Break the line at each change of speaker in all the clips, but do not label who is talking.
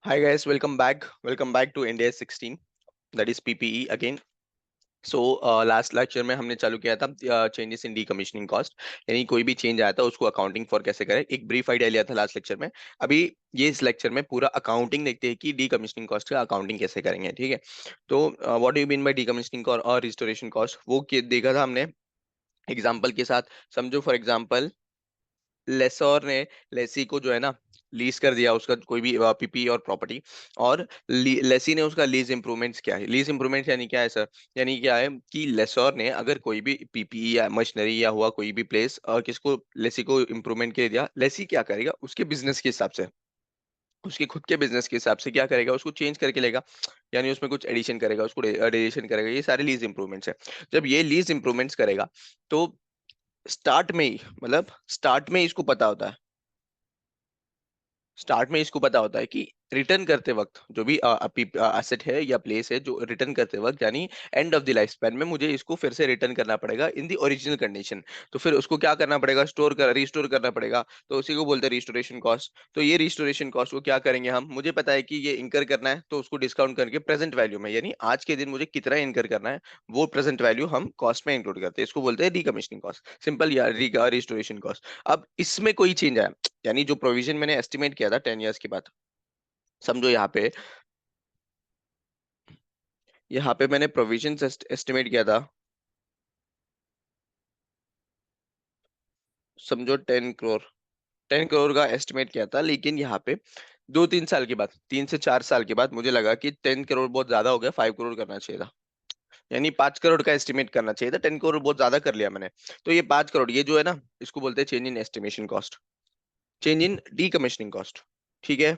Hi guys, welcome back. Welcome back to India 16, that is PPE again. Last lecture में हमने चालू किया था चेंजेस इन डीकमीशनिंग कॉस्ट, यानी कोई भी चेंज आया था उसको अकाउंटिंग फॉर कैसे करें, एक ब्रीफ आइडिया लिया था लास्ट लेक्चर में। अभी ये इस लेक्चर में पूरा अकाउंटिंग देखते हैं कि डीकमीशनिंग कॉस्ट का अकाउंटिंग कैसे करेंगे, ठीक है। तो what do you mean by decommissioning और रिस्टोरेशन कॉस्ट, वो देखा था हमने एग्जाम्पल के साथ। समझो फॉर एग्जाम्पल लेसोर ने लेसी को जो है ना लीज कर दिया उसका कोई भी पीपी और प्रॉपर्टी, और लेसी ने उसका लीज इंप्रूवमेंट्स किया है। लीज इंप्रूवमेंट्स यानी क्या है सर? यानी क्या है कि लेसोर ने अगर कोई भी पीपी या मशीनरी या हुआ कोई भी प्लेस और किसको लेसी को इंप्रूवमेंट के लिए दिया, लेसी क्या करेगा उसके बिजनेस के हिसाब से, उसके खुद के बिजनेस के हिसाब से क्या करेगा, उसको चेंज करके लेगा, यानी उसमें कुछ एडिशन करेगा, उसको एडिशन करेगा। ये सारे लीज इंप्रूवमेंट्स है। जब ये लीज इंप्रूवमेंट्स करेगा तो स्टार्ट में ही, मतलब स्टार्ट में ही इसको पता होता है, स्टार्ट में इसको पता होता है कि रिटर्न करते वक्त जो भी एसेट है या प्लेस है, जो रिटर्न करते वक्त यानी and of the life span में मुझे इसको फिर से रिटर्न करना पड़ेगा इन द ओरिजिनल कंडीशन। तो फिर उसको क्या करना पड़ेगा, रिस्टोर करना पड़ेगा। तो उसी को बोलते हैं रिस्टोरेशन कॉस्ट। तो ये रिस्टोरेशन कॉस्ट को क्या करेंगे हम, मुझे पता है कि ये इंकर करना है तो उसको डिस्काउंट करके प्रेजेंट वैल्यू में, यानी आज के दिन मुझे कितना इंकर करना है वो प्रेजेंट वैल्यू हम कॉस्ट में इंक्लूड करते हैं। इसको बोलते हैं डीकमीशनिंग कॉस्ट, सिंपल या रिस्टोरेशन कॉस्ट। अब इसमें कोई चेंज आया, यानी जो प्रोविजन मैंने एस्टिमेट किया था 10 इयर्स के बाद, समझो यहाँ पे मैंने प्रोविजन एस्टिमेट किया था, समझो 10 करोड़, 10 करोड़ का एस्टिमेट किया था। लेकिन यहाँ पे 2-3 साल के बाद, 3 से 4 साल के बाद मुझे लगा कि 10 करोड़ बहुत ज्यादा हो गया, 5 करोड़ करना चाहिए था, यानी 5 करोड़ का एस्टिमेट करना चाहिए था। 10 करोड़ बहुत ज्यादा कर लिया मैंने। तो ये 5 करोड़ ये जो है ना, इसको बोलते हैं change in estimation cost, change in decommissioning cost, ठीक है।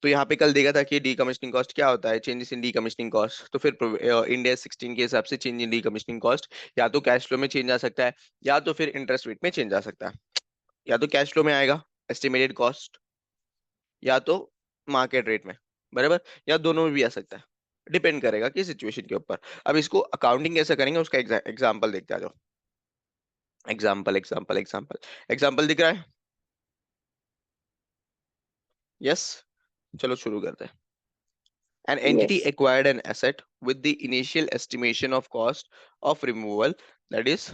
तो यहाँ पे कल देखा था कि डीकमीशनिंग कॉस्ट क्या होता है, चेंजेस इन डीकमीशनिंग कॉस्ट। तो फिर इंडिया 16 के हिसाब से चेंज इन डीकमीशनिंग कॉस्ट या तो कैश फ्लो में चेंज आ सकता है, या तो फिर इंटरेस्ट रेट में चेंज आ सकता है। या तो कैश फ्लो में आएगा एस्टिमेटेड कॉस्ट, या तो मार्केट रेट में, बराबर, या दोनों में भी आ सकता है, डिपेंड करेगा कि सिचुएशन के ऊपर। अब इसको अकाउंटिंग कैसे करेंगे उसका एग्जाम्पल देखते आ जाओ। एग्जाम्पल एग्जाम्पल एग्जाम्पल एग्जाम्पल दिख रहा है? यस, चलो शुरू करते हैं। An entity
Yes.
acquired an asset with the initial estimation of cost of removal, that is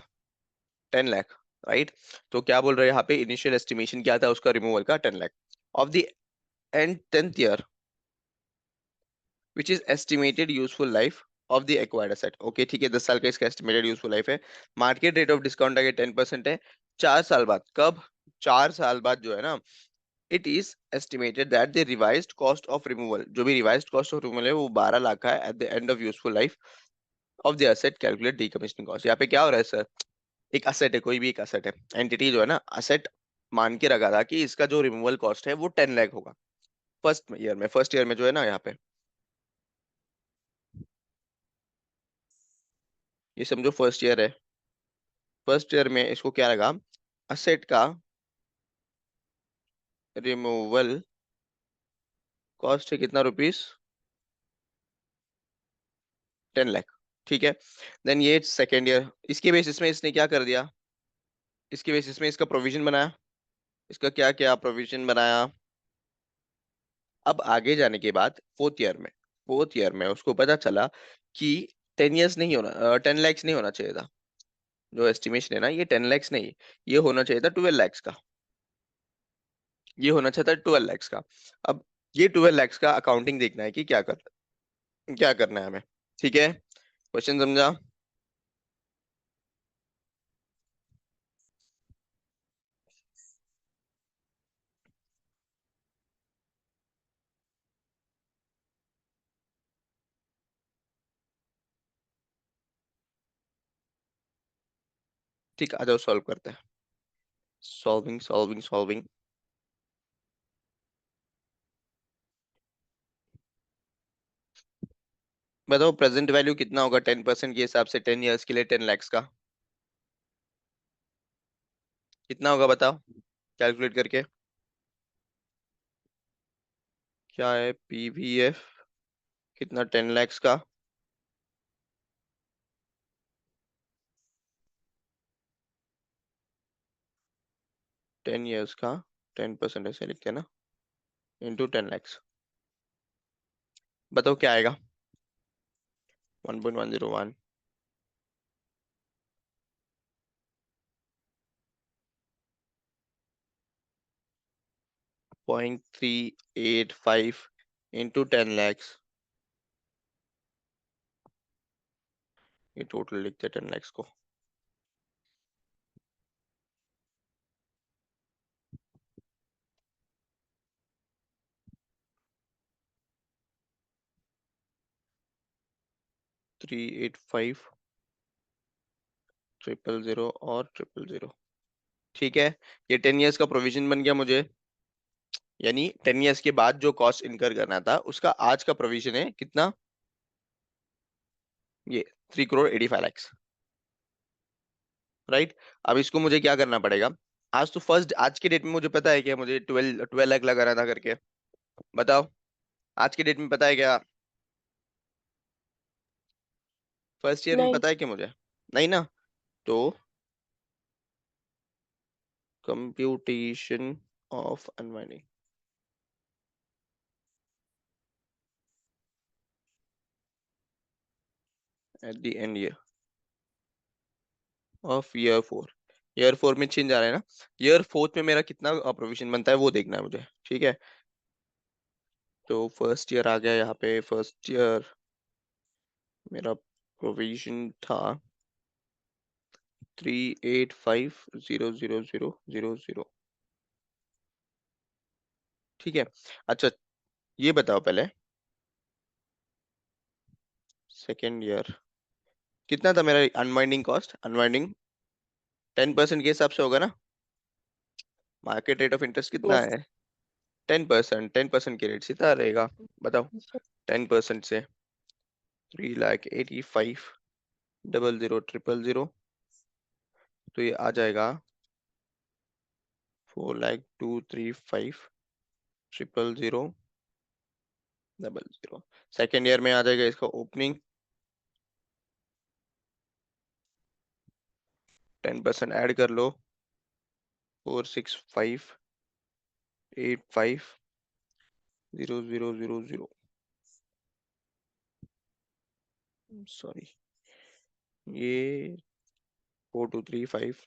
10 lakh, right? तो क्या बोल रहे हैं यहाँ पे, इनिशियल एस्टिमेशन क्या था उसका रिमूवल का, 10 lakh of the end 10th year which is estimated useful life of the acquired asset. Okay ठीक है, 10 साल का इसका एस्टिमेटेड यूजफुल लाइफ है। मार्केट रेट ऑफ डिस्काउंट अगर 10% है, 4 साल बाद, कब, 4 साल बाद जो है ना, it is estimated that the revised cost of removal, जो भी रिवाइज्ड कॉस्ट ऑफ रिमूवल है वो 12 लाख का है at the end of useful life of the asset, calculate decommissioning cost. यहाँ पे क्या हो रहा है सर, एक असेट है, कोई भी एक असेट है, एंटिटी जो है ना, असेट मान के रखा था कि इसका जो रिमूवल कॉस्ट है वो 10 लाख होगा फर्स्ट ईयर में जो है ना, यहाँ पे ये समझो फर्स्ट ईयर है। फर्स्ट ईयर में इसको क्या लगा, असेट का रिमूवल कॉस्ट है कितना रुपीस, 10 लाख, ठीक है। देन ये सेकेंड ईयर, इसके बेसिस में इसने क्या कर दिया, इसके बेसिस में इसका प्रोविजन बनाया, इसका क्या क्या प्रोविजन बनाया। अब आगे जाने के बाद फोर्थ ईयर में उसको पता चला कि 10 इयर्स नहीं होना, 10 लैक्स नहीं होना चाहिए था। जो एस्टिमेशन है ना, ये 10 लैक्स नहीं, ये होना चाहिए था 12 लैक्स का, ये होना चाहिए था 12 लैक्स का। अब ये 12 लैक्स का अकाउंटिंग देखना है कि क्या करना है हमें, ठीक है। क्वेश्चन समझा? ठीक, आ जाओ सॉल्व करते हैं। Solving solving solving. बताओ प्रेजेंट वैल्यू कितना होगा 10% के हिसाब से 10 इयर्स के लिए 10 लैक्स का, कितना होगा बताओ कैलकुलेट करके। क्या है पीवीएफ, कितना 10 लैक्स का, 10 इयर्स का, 10% ऐसे लिखते हैं ना, इंटू 10 लैक्स। बताओ क्या आएगा? 1.101 0.385 इंटू 10 lakhs। ये टोटल लिखते हैं 10 lakhs को। थ्री एट फाइव 000 और 000। ठीक है, ये 10 years का प्रोविजन बन गया मुझे, यानी 10 years के बाद जो कॉस्ट इनकर करना था उसका आज का प्रोविजन है कितना? ये 3 crore 85 lakhs। राइट। अब इसको मुझे क्या करना पड़ेगा? आज तो फर्स्ट, आज के डेट में मुझे पता है क्या मुझे 12 लाख लगाना था करके? बताओ, आज के डेट में पता है क्या? फर्स्ट ईयर में
नहीं।
पता है क्या मुझे? नहीं ना। तो computation of unwinding eight the and year of year 4। Year 4 में चेंज आ रहा है ना? ईयर 4 में मेरा कितना प्रोविजन बनता है वो देखना है मुझे, ठीक है? तो फर्स्ट ईयर आ गया यहाँ पे। फर्स्ट ईयर मेरा प्रोविजन था 385,000,000। ठीक है। अच्छा, ये बताओ पहले, सेकेंड ईयर कितना था मेरा अनवाइंडिंग कॉस्ट? अनवाइंडिंग 10% के हिसाब से होगा ना? मार्केट रेट ऑफ इंटरेस्ट कितना
यस।
है? 10%। 10% के रेट से कितना रहेगा? बताओ। 10% से 3,85,000,000 तो ये आ जाएगा 4,235,000,000। सेकेंड ईयर में आ जाएगा इसका ओपनिंग, 10% ऐड कर लो, 4,6,5,8,5,0,0,0,0। सॉरी, ये 4,235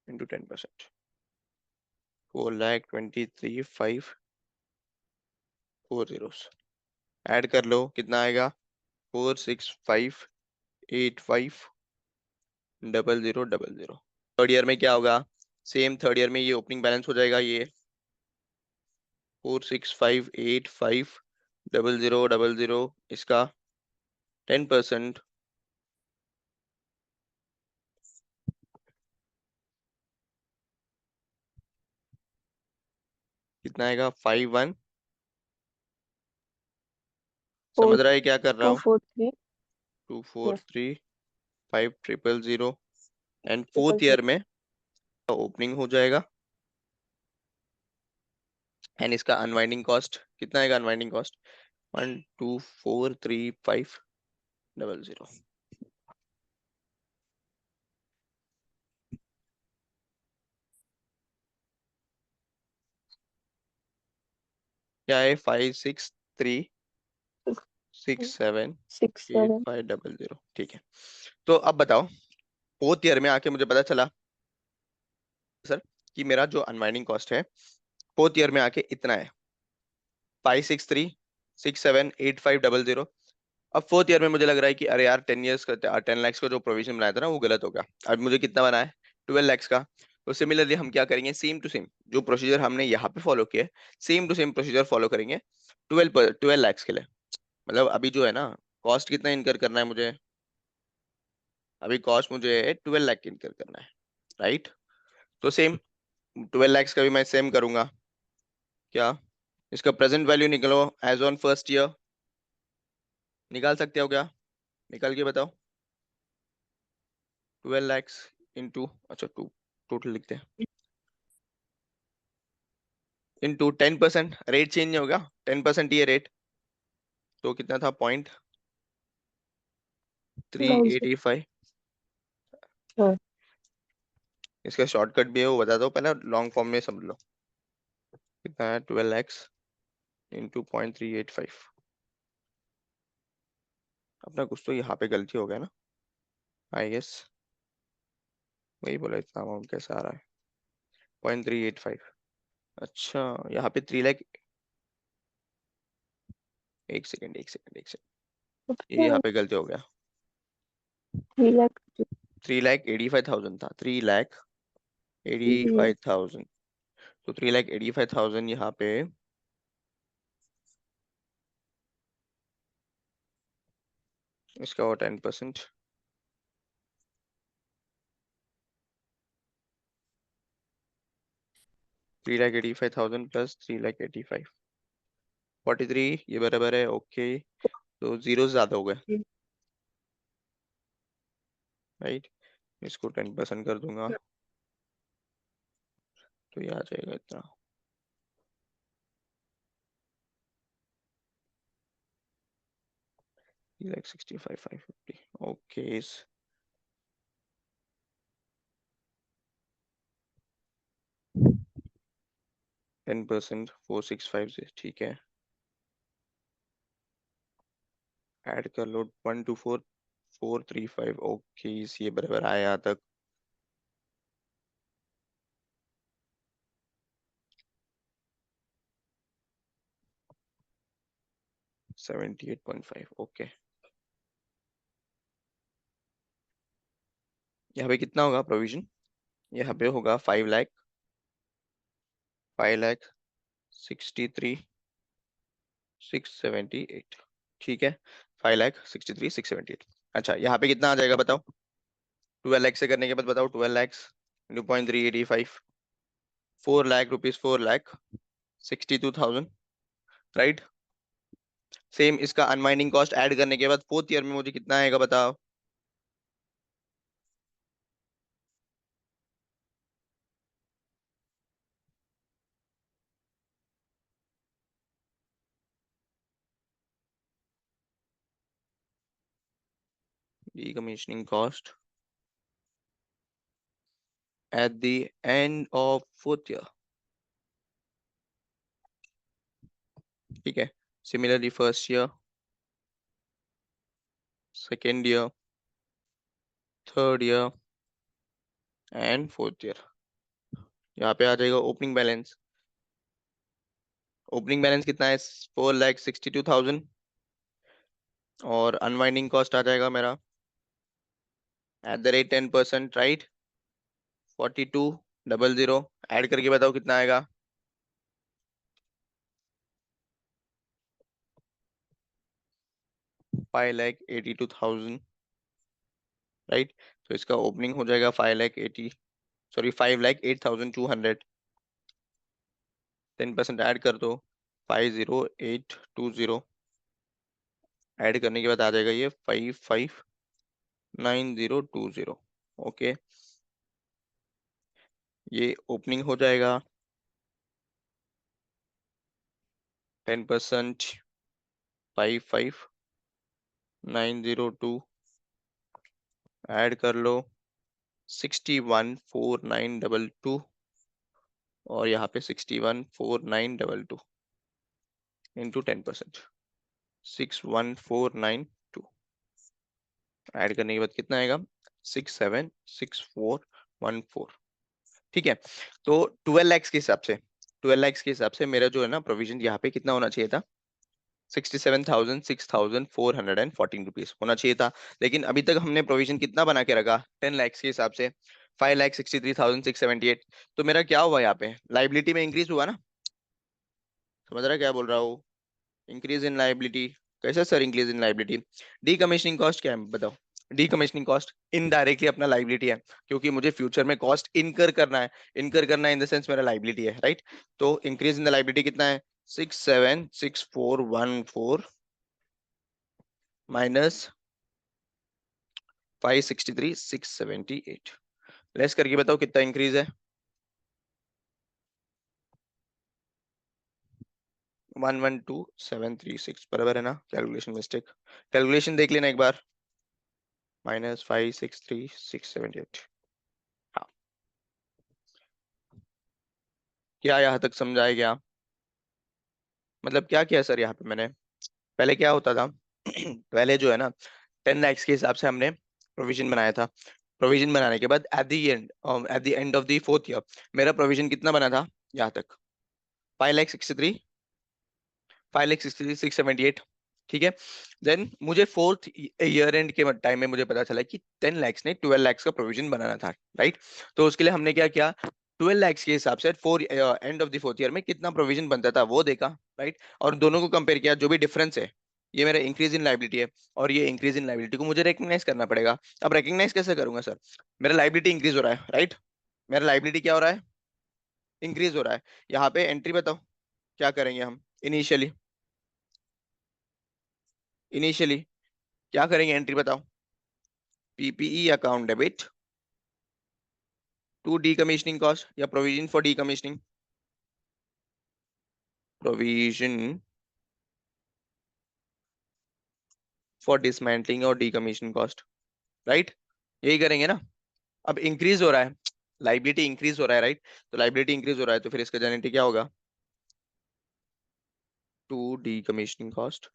इंटू 10%, 4,23,540। ऐड कर लो, कितना आएगा? 4,6,5,8,5,0,0,0,0। थर्ड ईयर में क्या होगा? सेम थर्ड ईयर में ये ओपनिंग बैलेंस हो जाएगा, ये 4,6,5,8,5,0,0,0,0। इसका 10% कितना आएगा? 5,1।
फोर
समझ रहा है क्या कर रहा
टू
हूँ?
Four three
2,4,3,5,000,000। And
triple
fourth year
zero.
में ओपनिंग हो जाएगा। एंड इसका अनवाइंडिंग कॉस्ट कितना आएगा? Unwinding cost 1,2,4,3,5,0,0,0। क्या है? 5,6,3,6,7,8,5,0,0,0।
6 7।
ठीक है। तो अब बताओ, फोर्थ ईयर में आके मुझे पता चला सर कि मेरा जो अनवाइंडिंग कॉस्ट है फोर्थ ईयर में आके इतना है, 5,6,3,6,7,8,5,0,0,0। अब फोर्थ ईयर में मुझे लग रहा है कि अरे यार 10 years का 10 lakhs का जो प्रोविजन बनाया था ना वो गलत हो गया। अब मुझे कितना बना है? 12 lakhs का। तो सिमिलरली हम क्या करेंगे? सेम टू सेम जो प्रोसीजर हमने यहाँ पे फॉलो किया, same to same procedure follow करेंगे 12 lakhs के लिए। मतलब अभी जो है ना, कॉस्ट कितना इनकर करना है मुझे? अभी कॉस्ट मुझे 12 लाख इनकर करना है, राइट? तो सेम 12 lakhs का भी मैं सेम करूंगा। क्या? इसका प्रेजेंट वैल्यू निकलो एज ऑन फर्स्ट ईयर। निकाल सकते हो क्या? निकाल के बताओ। 12 lakhs इंटू, अच्छा टू, टोटल लिखते हैं, इंटू 10%। रेट चेंज नहीं होगा, 10% ये रेट। तो कितना था? Point three
90।
एटी फाइव
हाँ।
इसका शॉर्टकट भी है वो बता दो, पहले लॉन्ग फॉर्म में समझ लो। कितना है? 12 lakhs इंटू 0.385। अपना कुछ तो यहाँ पे गलती हो गया ना, आई गेस। वही बोला, इतना अमाउंट कैसे आ रहा है? 0.385। अच्छा, यहाँ पे 3 लाख। एक सेकेंड, एक सेकेंड, एक सेकेंड,
तो
ये यहाँ
फिर
पे गलती हो गया।
3 लाख
3,85,000 था, 3,85,000। तो 3,85,000 यहाँ पे, इसका और 10%। 3,85,000 प्लस 3,85,000, 43, ये बराबर है। ओके, तो जीरो ज्यादा हो गए, राइट। इसको 10% कर दूंगा, तो ये आ जाएगा इतना। लाइक 65,550। ओके, 10%, 465 से, ठीक है। ऐड कर लो, 124,435। ओके, ये बराबर आया यहाँ तक। 78.5। ओके, यहाँ पे कितना होगा प्रोविजन? यहाँ पे होगा 5 लाख, 5,63,678। ठीक है, 5,63,678। अच्छा, यहाँ पे कितना आ जाएगा बताओ? 12 लाख से करने के बाद बताओ, 12 lakhs into 0.385, 4 lakh rupees, 4,62,000, right. Same इसका अनवाइंडिंग कॉस्ट ऐड करने के बाद फोर्थ ईयर में मुझे कितना आएगा बताओ? Decommissioning cost at the end of fourth year, ठीक है। Similarly first year, second year, third year and fourth year. यहाँ पे आ जाएगा ओपनिंग बैलेंस। ओपनिंग बैलेंस कितना है? 4,62,000। और अनवाइंडिंग कॉस्ट आ जाएगा मेरा at the rate 10%, right. 42,000 add करके बताओ कितना आएगा? 5,82,000, राइट। तो इसका ओपनिंग हो जाएगा 5,80, सॉरी 5,08,200। 10% ऐड कर दो, 5,08,20। ऐड करने के बाद आ जाएगा ये 55,90,20। ओके, ये ओपनिंग हो जाएगा। 10%, 55,902 ऐड कर लो, 61,4922। और यहाँ पे 61,4922 इंटू 10%, 61,492। ऐड करने के बाद कितना आएगा? 67,6414। ठीक है। तो 12 lakhs के हिसाब से, 12 lakhs के हिसाब से मेरा जो है ना प्रोविजन यहाँ पे कितना होना चाहिए था? 67,006,414 होना चाहिए था। लेकिन अभी तक हमने प्रोविजन कितना बना के रखा? 10 lakhs के हिसाब से, 5,63,678। तो मेरा क्या हुआ यहाँ पे? लाइबिलिटी में इंक्रीज हुआ ना? समझ रहा है क्या बोल रहा हूँ? Increase in liability. कैसे sir increase in liability? Decommissioning cost क्या है बताओ? डीकमीशनिंग कॉस्ट इनडायरेक्टली अपना लाइबिलिटी है, क्योंकि मुझे फ्यूचर में कॉस्ट इनकर करना है। इनकर करना है इन द सेंस मेरा लाइबिलिटी है, राइट। तो इंक्रीज इन द लाइबिलिटी कितना है? 67,6414 माइनस 5,63,678। लेस करके बताओ कितना इंक्रीज है? 112,736, बराबर है ना? कैलकुलेशन मिस्टेक, कैलकुलेशन देख लेना एक बार। -5,63,678। हाँ, क्या यहाँ तक समझाया गया? मतलब क्या किया सर यहाँ पे मैंने, पहले क्या होता था पहले जो है ना 10 lakhs के हिसाब से हमने प्रोविजन बनाया था। प्रोविजन बनाने के बाद eight the end of the fourth year मेरा प्रोविजन कितना बना था यहाँ तक, 5,63, 5,63,678। ठीक है। देन मुझे फोर्थ ईयर एंड के टाइम में मुझे पता चला कि 10 lakhs नहीं 12 lakhs का प्रोविजन बनाना था। राइट। तो उसके लिए हमने क्या किया, 12 lakhs के हिसाब से and of the fourth year में कितना प्रोविजन बनता था वो देखा। राइट। और दोनों को कंपेयर किया, जो भी डिफरेंस है, ये मेरा इंक्रीज इन लाइबिलिटी है और ये इंक्रीज इन लाइबिलिटी को मुझे रेकग्नाइज करना पड़ेगा। अब रेकग्नाइज कैसे करूंगा सर, मेरा लाइबिलिटी इंक्रीज हो रहा है। राइट। मेरा लाइबिलिटी क्या हो रहा है, इंक्रीज हो रहा है। यहाँ पे एंट्री बताओ क्या करेंगे हम, इनिशियली इनिशियली क्या करेंगे, एंट्री बताओ। PPE account debit to decommissioning cost या provision for decommissioning, provision for dismantling और डीकमीशनिंग कॉस्ट। राइट। यही करेंगे ना। अब इंक्रीज हो रहा है, लाइबिलिटी इंक्रीज हो रहा है। राइट। तो लाइबिलिटी इंक्रीज हो रहा है तो फिर इसका जनरेटिव क्या होगा, to decommissioning cost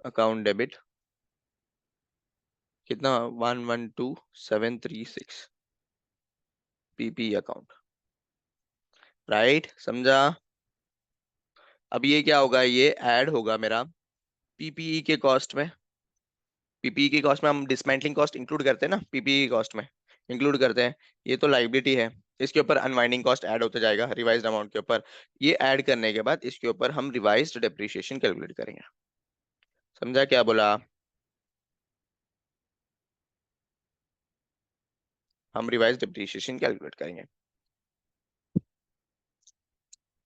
account debit कितना, 112,736 पीपी अकाउंट। राइट, समझा। अब ये क्या होगा, ये ऐड होगा मेरा पीपीई के कॉस्ट में। पीपीई की कॉस्ट में हम डिसमेंटलिंग कॉस्ट इंक्लूड करते हैं ना, पीपीई की कॉस्ट में इंक्लूड करते हैं। ये तो लाइबिलिटी है, इसके ऊपर अनवाइंडिंग कॉस्ट ऐड होते जाएगा रिवाइज्ड अमाउंट के ऊपर। ये ऐड करने के बाद इसके ऊपर हम रिवाइज्ड डेप्रिसिएशन कैलकुलेट करेंगे। समझा क्या बोला, हम रिवाइज्ड डेप्रिसिएशन कैलकुलेट करेंगे।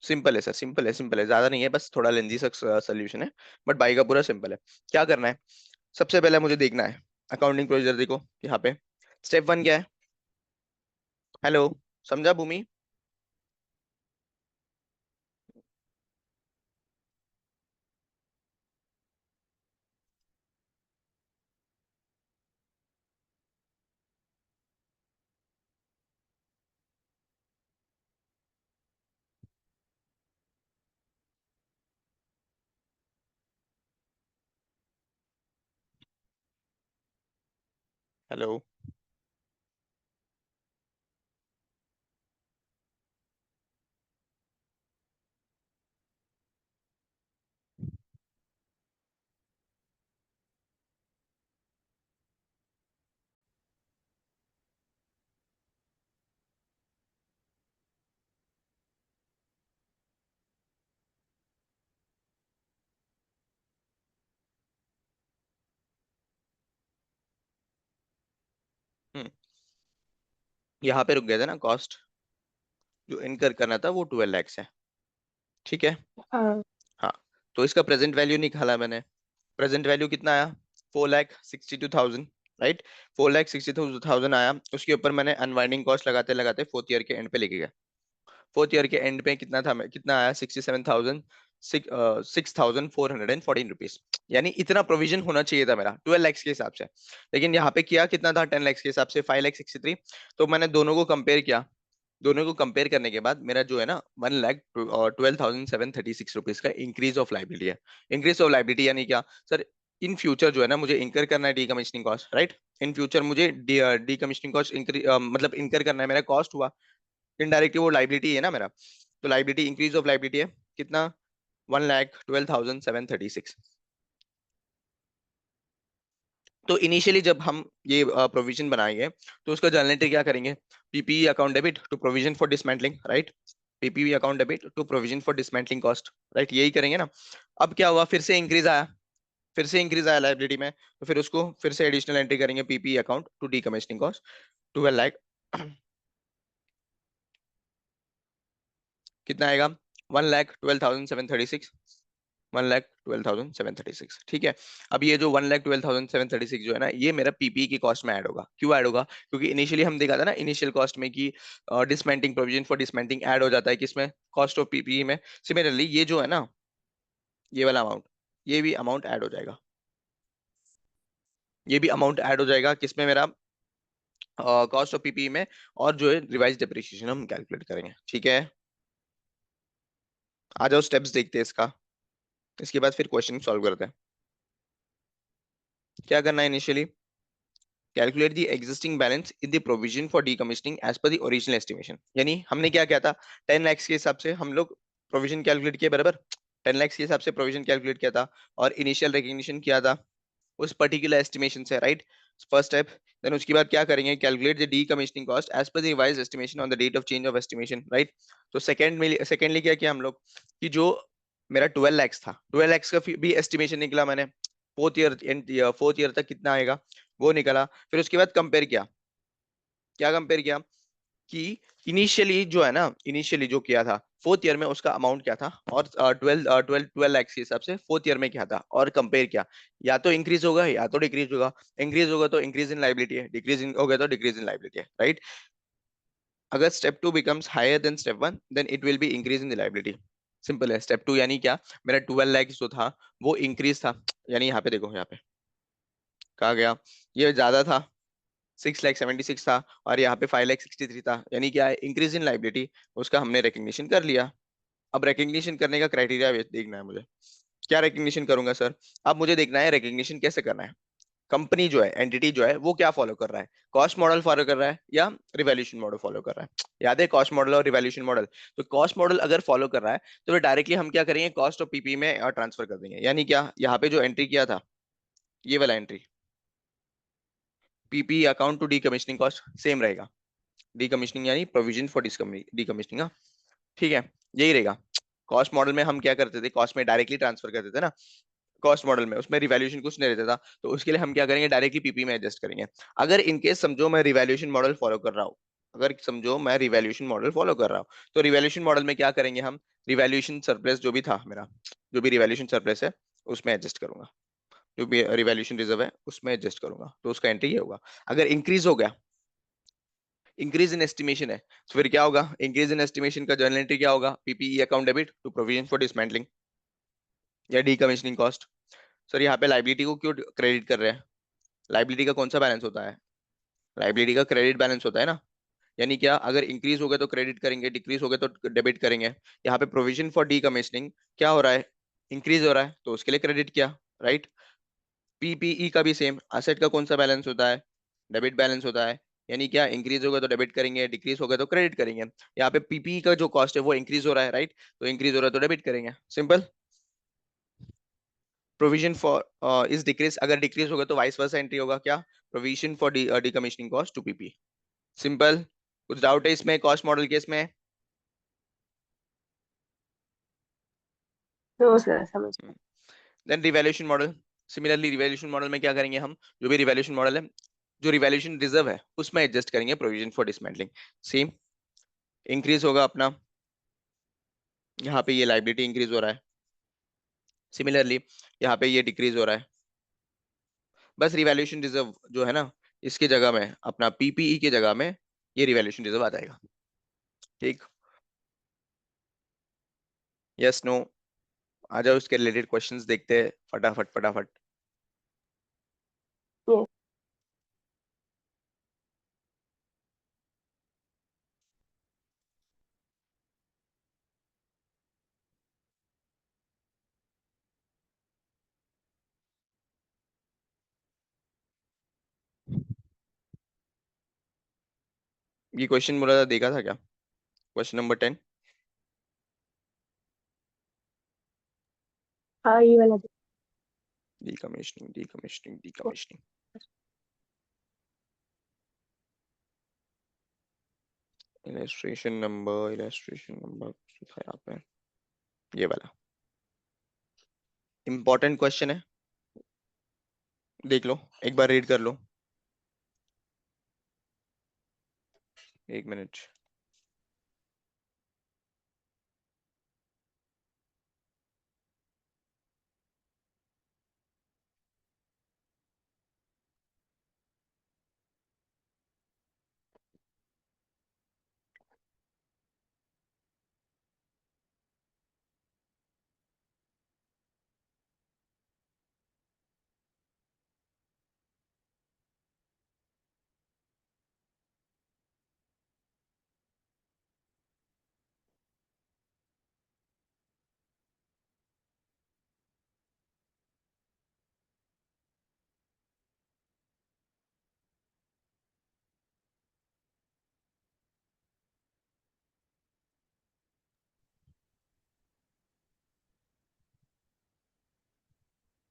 सिंपल है सर, सिंपल है, सिंपल है, ज्यादा नहीं है, बस थोड़ा लेंदी सा सोल्यूशन है। बट बाई का पूरा सिंपल है। क्या करना है, सबसे पहले मुझे देखना है अकाउंटिंग प्रोसीजर। देखो यहाँ पे स्टेप वन क्या है, हेलो, समझा भूमि। हेलो। हम्म, यहाँ पे रुक गया था ना, कॉस्ट जो इनकर करना था वो 12 lakhs है। ठीक है।
हाँ।
हाँ। तो इसका प्रेजेंट वैल्यू निकाला मैंने। प्रेजेंट वैल्यू कितना आया, 4,62,000। राइट। 4,62,000 आया। उसके ऊपर मैंने अनवाइंडिंग कॉस्ट लगाते लगाते फोर्थ ईयर के एंड पे लेके गया। फोर्थ ईयर के एंड पे कितना था, कितना आया, 67,414 रुपीज। यानी इतना प्रोविजन होना चाहिए था मेरा 12 lakhs के हिसाब से। लेकिन यहाँ पे किया कितना था, 10 lakhs के हिसाब से 5,63। तो मैंने दोनों को कंपेयर किया। दोनों को कंपेयर करने के बाद मेरा जो है ना 1,12,736 रुपीज का इंक्रीज ऑफ लाइबिलिटी है। इंक्रीज ऑफ लाइबिलिटी यानी क्या सर, इन फ्यूचर जो है ना मुझे इंकर करना है decommissioning cost. Right. In future मुझे डीकमिशनिंग कॉस्ट मतलब इंकर करना है, मेरा कॉस्ट हुआ, इनडायरेक्टली वो लाइबिलिटी है ना मेरा। तो लाइबिलिटी, इंक्रीज ऑफ लाइबिलिटी है कितना, 1,12,736। तो इनिशियली जब हम ये प्रोविजन बनाएंगे तो उसका जर्नल एंट्री क्या करेंगे, PPE account debit to provision for dismantling. Right. PPE account debit to provision for dismantling cost. Right, यही करेंगे ना। अब क्या हुआ, फिर से इंक्रीज आया, फिर से इंक्रीज आया लाइबिलिटी में, तो फिर उसको फिर से एडिशनल एंट्री करेंगे, PPE account to decommissioning cost 12 lakh. कितना आएगा, 1,12,736, 1,12,736। ठीक है। अब ये जो 1,12,736 जो है ना, ये मेरा पीपी की कॉस्ट में ऐड होगा। क्यों ऐड होगा, क्योंकि इनिशियली हम देखा था ना इनिशियल कॉस्ट में कि डिसमेंटिंग, प्रोविजन फॉर डिसमेंटिंग ऐड हो जाता है किसमें, कॉस्ट ऑफ पीपीई में। सिमिलरली ये जो है ना, ये वाला अमाउंट, ये भी अमाउंट ऐड हो जाएगा। ये भी अमाउंट ऐड हो जाएगा किसमें मेरा, कॉस्ट ऑफ पीपीई में, और जो है रिवाइज डेप्रिसिएशन हम कैलकुलेट करेंगे। ठीक है, आ जाओ स्टेप्स देखते हैं इसका, इसके बाद फिर क्वेश्चन सॉल्व करते हैं। क्या करना है initially, calculate the existing balance in the provision for decommissioning as per the original estimation. यानी हमने क्या किया था, 10 लाख के हिसाब से हम लोग प्रोविजन कैलकुलेट किया, बराबर। 10 लाख के हिसाब से प्रोविजन कैलकुलेट किया था और इनिशियल रिकग्निशन किया था उस पर्टिकुलर एस्टिमेशन से, राइट। First step. देन उसके बाद क्या करेंगे, calculate the decommissioning cost as per the revised estimation on the date of change of estimation, right. तो सेकेंडली क्या किया हम लोग कि जो मेरा 12 लाख था, 12 लाख का भी एस्टिमेशन निकला मैंने, फोर्थ ईयर तक कितना आएगा वो निकला। फिर उसके बाद कंपेयर किया, क्या कंपेयर किया कि इनिशियली जो है ना, इनिशियली जो किया था फोर्थ ईयर में उसका अमाउंट क्या था, और 12 लाख के हिसाब से फोर्थ ईयर में क्या था, और कंपेयर किया। या तो इंक्रीज होगा या तो डिक्रीज होगा, इंक्रीज होगा तो इंक्रीज इन लाइबिलिटी है, डिक्रीज होगा तो डिक्रीज इन लाइबिलिटी है, राइट। अगर step two becomes higher than step one then it will be increase in the liability. Simple है। स्टेप टू यानी क्या, मेरा 12 लाख जो था वो इंक्रीज था, यानी यहाँ पे देखो, यहाँ पे कहा गया ये ज्यादा था, 6 लाख 76 था, और यहाँ पे 5 लाख 63 था, यानी क्या है, इंक्रीज इन लाइबिलिटी। उसका हमने रिकग्निशन कर लिया। अब रिकग्निशन करने का क्राइटेरिया देखना है मुझे, क्या रिकग्निशन करूंगा सर। अब मुझे देखना है रिकग्निशन कैसे करना है, कंपनी जो है, एंटिटी जो है, वो क्या फॉलो कर रहा है, कॉस्ट मॉडल फॉलो कर रहा है या रिवैल्यूएशन मॉडल फॉलो कर रहा है। याद है कॉस्ट मॉडल और रिवैल्यूएशन मॉडल। तो कॉस्ट मॉडल अगर फॉलो कर रहा है तो डायरेक्टली हम क्या करेंगे, कॉस्ट ऑफ पीपी में ट्रांसफर कर देंगे। यानी क्या, यहाँ पे जो एंट्री किया था, ये वाला entry, PP account to decommissioning cost same रहेगा। डीकमिशनिंग यानी प्रोविजन फॉर डीकमिशनिंग, ठीक है, यही रहेगा। कॉस्ट मॉडल में हम क्या करते थे, कॉस्ट में डायरेक्टली ट्रांसफर करते थे ना, कॉस्ट मॉडल में उसमें रिवैल्यूएशन कुछ नहीं रहता था, तो उसके लिए हम क्या करेंगे, डायरेक्टली पीपी में एडजस्ट करेंगे। अगर इनकेस समझो मैं रिवैल्यूएशन मॉडल फॉलो कर रहा हूँ, अगर समझो मैं रिवैल्यूएशन मॉडल फॉलो कर रहा हूँ, तो रिवैल्यूएशन मॉडल में क्या करेंगे हम, रिवैल्यूएशन सरप्लस जो भी था मेरा, जो भी रिवैल्यूएशन सरप्लस है उसमें एडजस्ट करूंगा, जो भी रिवैल्यूएशन रिजर्व है उसमें एडजस्ट करूंगा, तो उसका एंट्री ये होगा। अगर इंक्रीज हो गया, इंक्रीज इन एस्टिमेशन है, तो फिर क्या होगा, इंक्रीज इन एस्टिमेशन का जर्नल एंट्री क्या होगा, PPE account debit to provision for dismantling या डीकमिशनिंग कॉस्ट। सर यहाँ पे लाइबिलिटी को क्यों क्रेडिट कर रहे हैं, लाइबिलिटी का कौन सा बैलेंस होता है, लाइबिलिटी का क्रेडिट बैलेंस होता है ना। यानी क्या, अगर इंक्रीज हो गया तो क्रेडिट करेंगे, डिक्रीज हो गया तो डेबिट करेंगे। यहाँ पे प्रोविजन फॉर डीकमिशनिंग क्या हो रहा है, इंक्रीज हो रहा है तो उसके लिए क्रेडिट किया, राइट। पीपीई का भी सेम, असेट का कौन सा बैलेंस होता है, डेबिट बैलेंस होता है। यानी क्या, इंक्रीज होगा तो डेबिट करेंगे, डिक्रीज होगा तो क्रेडिट करेंगे। यहाँ पे पीपीई का जो कॉस्ट है वो इंक्रीज हो रहा है, राइट, तो इंक्रीज हो रहा है तो डेबिट करेंगे, simple. Provision for is decrease, अगर डिक्रीज होगा तो वाइस वर्सा एंट्री होगा, क्या, provision for decommissioning cost to PP. Simple. कुछ डाउट है इसमें, कॉस्ट मॉडल केस में।
तो सर समझ गए।
Then revaluation model, similarly revaluation model में क्या करेंगे हम, जो भी रिवैल्यूएशन मॉडल है, जो रिवैल्यूएशन रिजर्व है उसमें एडजस्ट करेंगे provision for dismantling. Same, increase होगा अपना, यहाँ पे ये लाइबिलिटी इंक्रीज हो रहा है, सिमिलरली यहाँ पे ये डिक्रीज हो रहा है। बस रिवैल्यूएशन रिजर्व जो है ना, इसकी जगह में अपना पीपीई की जगह में ये रिवैल्यूएशन रिजर्व आ जाएगा। ठीक, यस नो। आ जाओ इसके रिलेटेड क्वेश्चंस देखते हैं फटाफट फटाफट।
यस।
ये क्वेश्चन मुरादा देखा था क्या, क्वेश्चन नंबर 10।
हाँ ये वाला
डीकमिशनिंग डीकमिशनिंग
देखो।
डीकमिशनिंग, इलस्ट्रेशन नंबर था यहाँ पे, ये वाला इंपॉर्टेंट क्वेश्चन है, देख लो एक बार, रीड कर लो, 1 मिनट।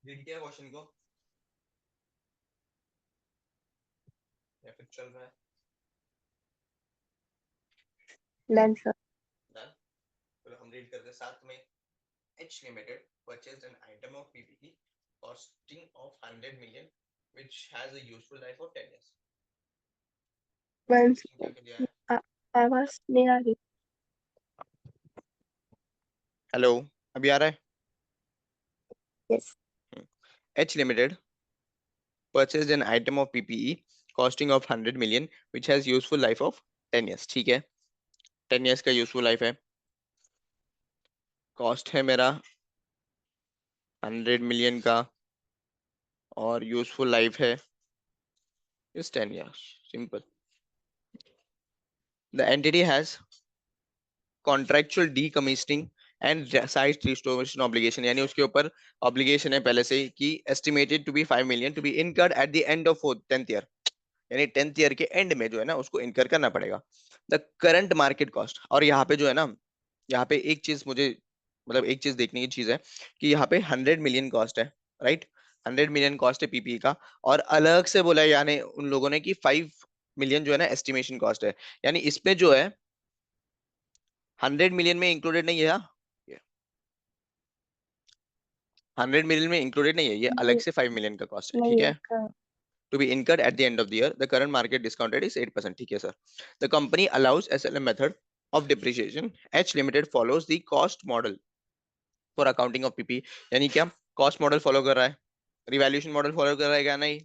रीड किया क्वेश्चन को या फिर चल रहा है?
Done sir.
डन। तो हम रीड करते हैं साथ में। H Limited purchased an item of PPE costing of 100 million which has a useful life of 10 years.
One
क्या कर दिया है?
आवाज नहीं आ रही।
हेलो, अभी आ रहा है?
Yes.
H Limited purchased an item of PPE costing of 100 million which has useful life of 10 years. ठीक है, 10 years का यूजफुल लाइफ है। कॉस्ट है मेरा 100 मिलियन का और यूजफुल लाइफ है इस 10 years. Simple. The entity has contractual decommissioning and site restoration obligation, यानी उसके ऊपर ऑब्लिगेशन है पहले से ही कि estimated to be 5 million to be incurred at the end of 10th year, यानी 10th ईयर के एंड में जो है ना उसको इनकर करना पड़ेगा। द करंट मार्केट कॉस्ट, और यहाँ पे जो है ना, यहाँ पे एक चीज मुझे मतलब एक चीज देखने की चीज है कि यहाँ पे 100 मिलियन कॉस्ट है, राइट? 100 मिलियन कॉस्ट है पीपीई का, और अलग से बोला है यानी उन लोगों ने कि 5 मिलियन जो है ना एस्टिमेशन कॉस्ट है, यानी इसमें जो है 100 मिलियन में इंक्लूडेड नहीं है। हाँ, 100 मिलियन में इंक्लूडेड नहीं है, ये अलग
नहीं,
से 5 मिलियन का कॉस्ट है, ठीक
नहीं है
है? To be incurred at the end of the year. The current market discount rate is 8%. ठीक है sir. The company allows SLM method of depreciation. H Limited follows the cost model for accounting of PP. यानी क्या cost model follow कर रहा है? Revaluation model follow कर रहा है क्या? नहीं,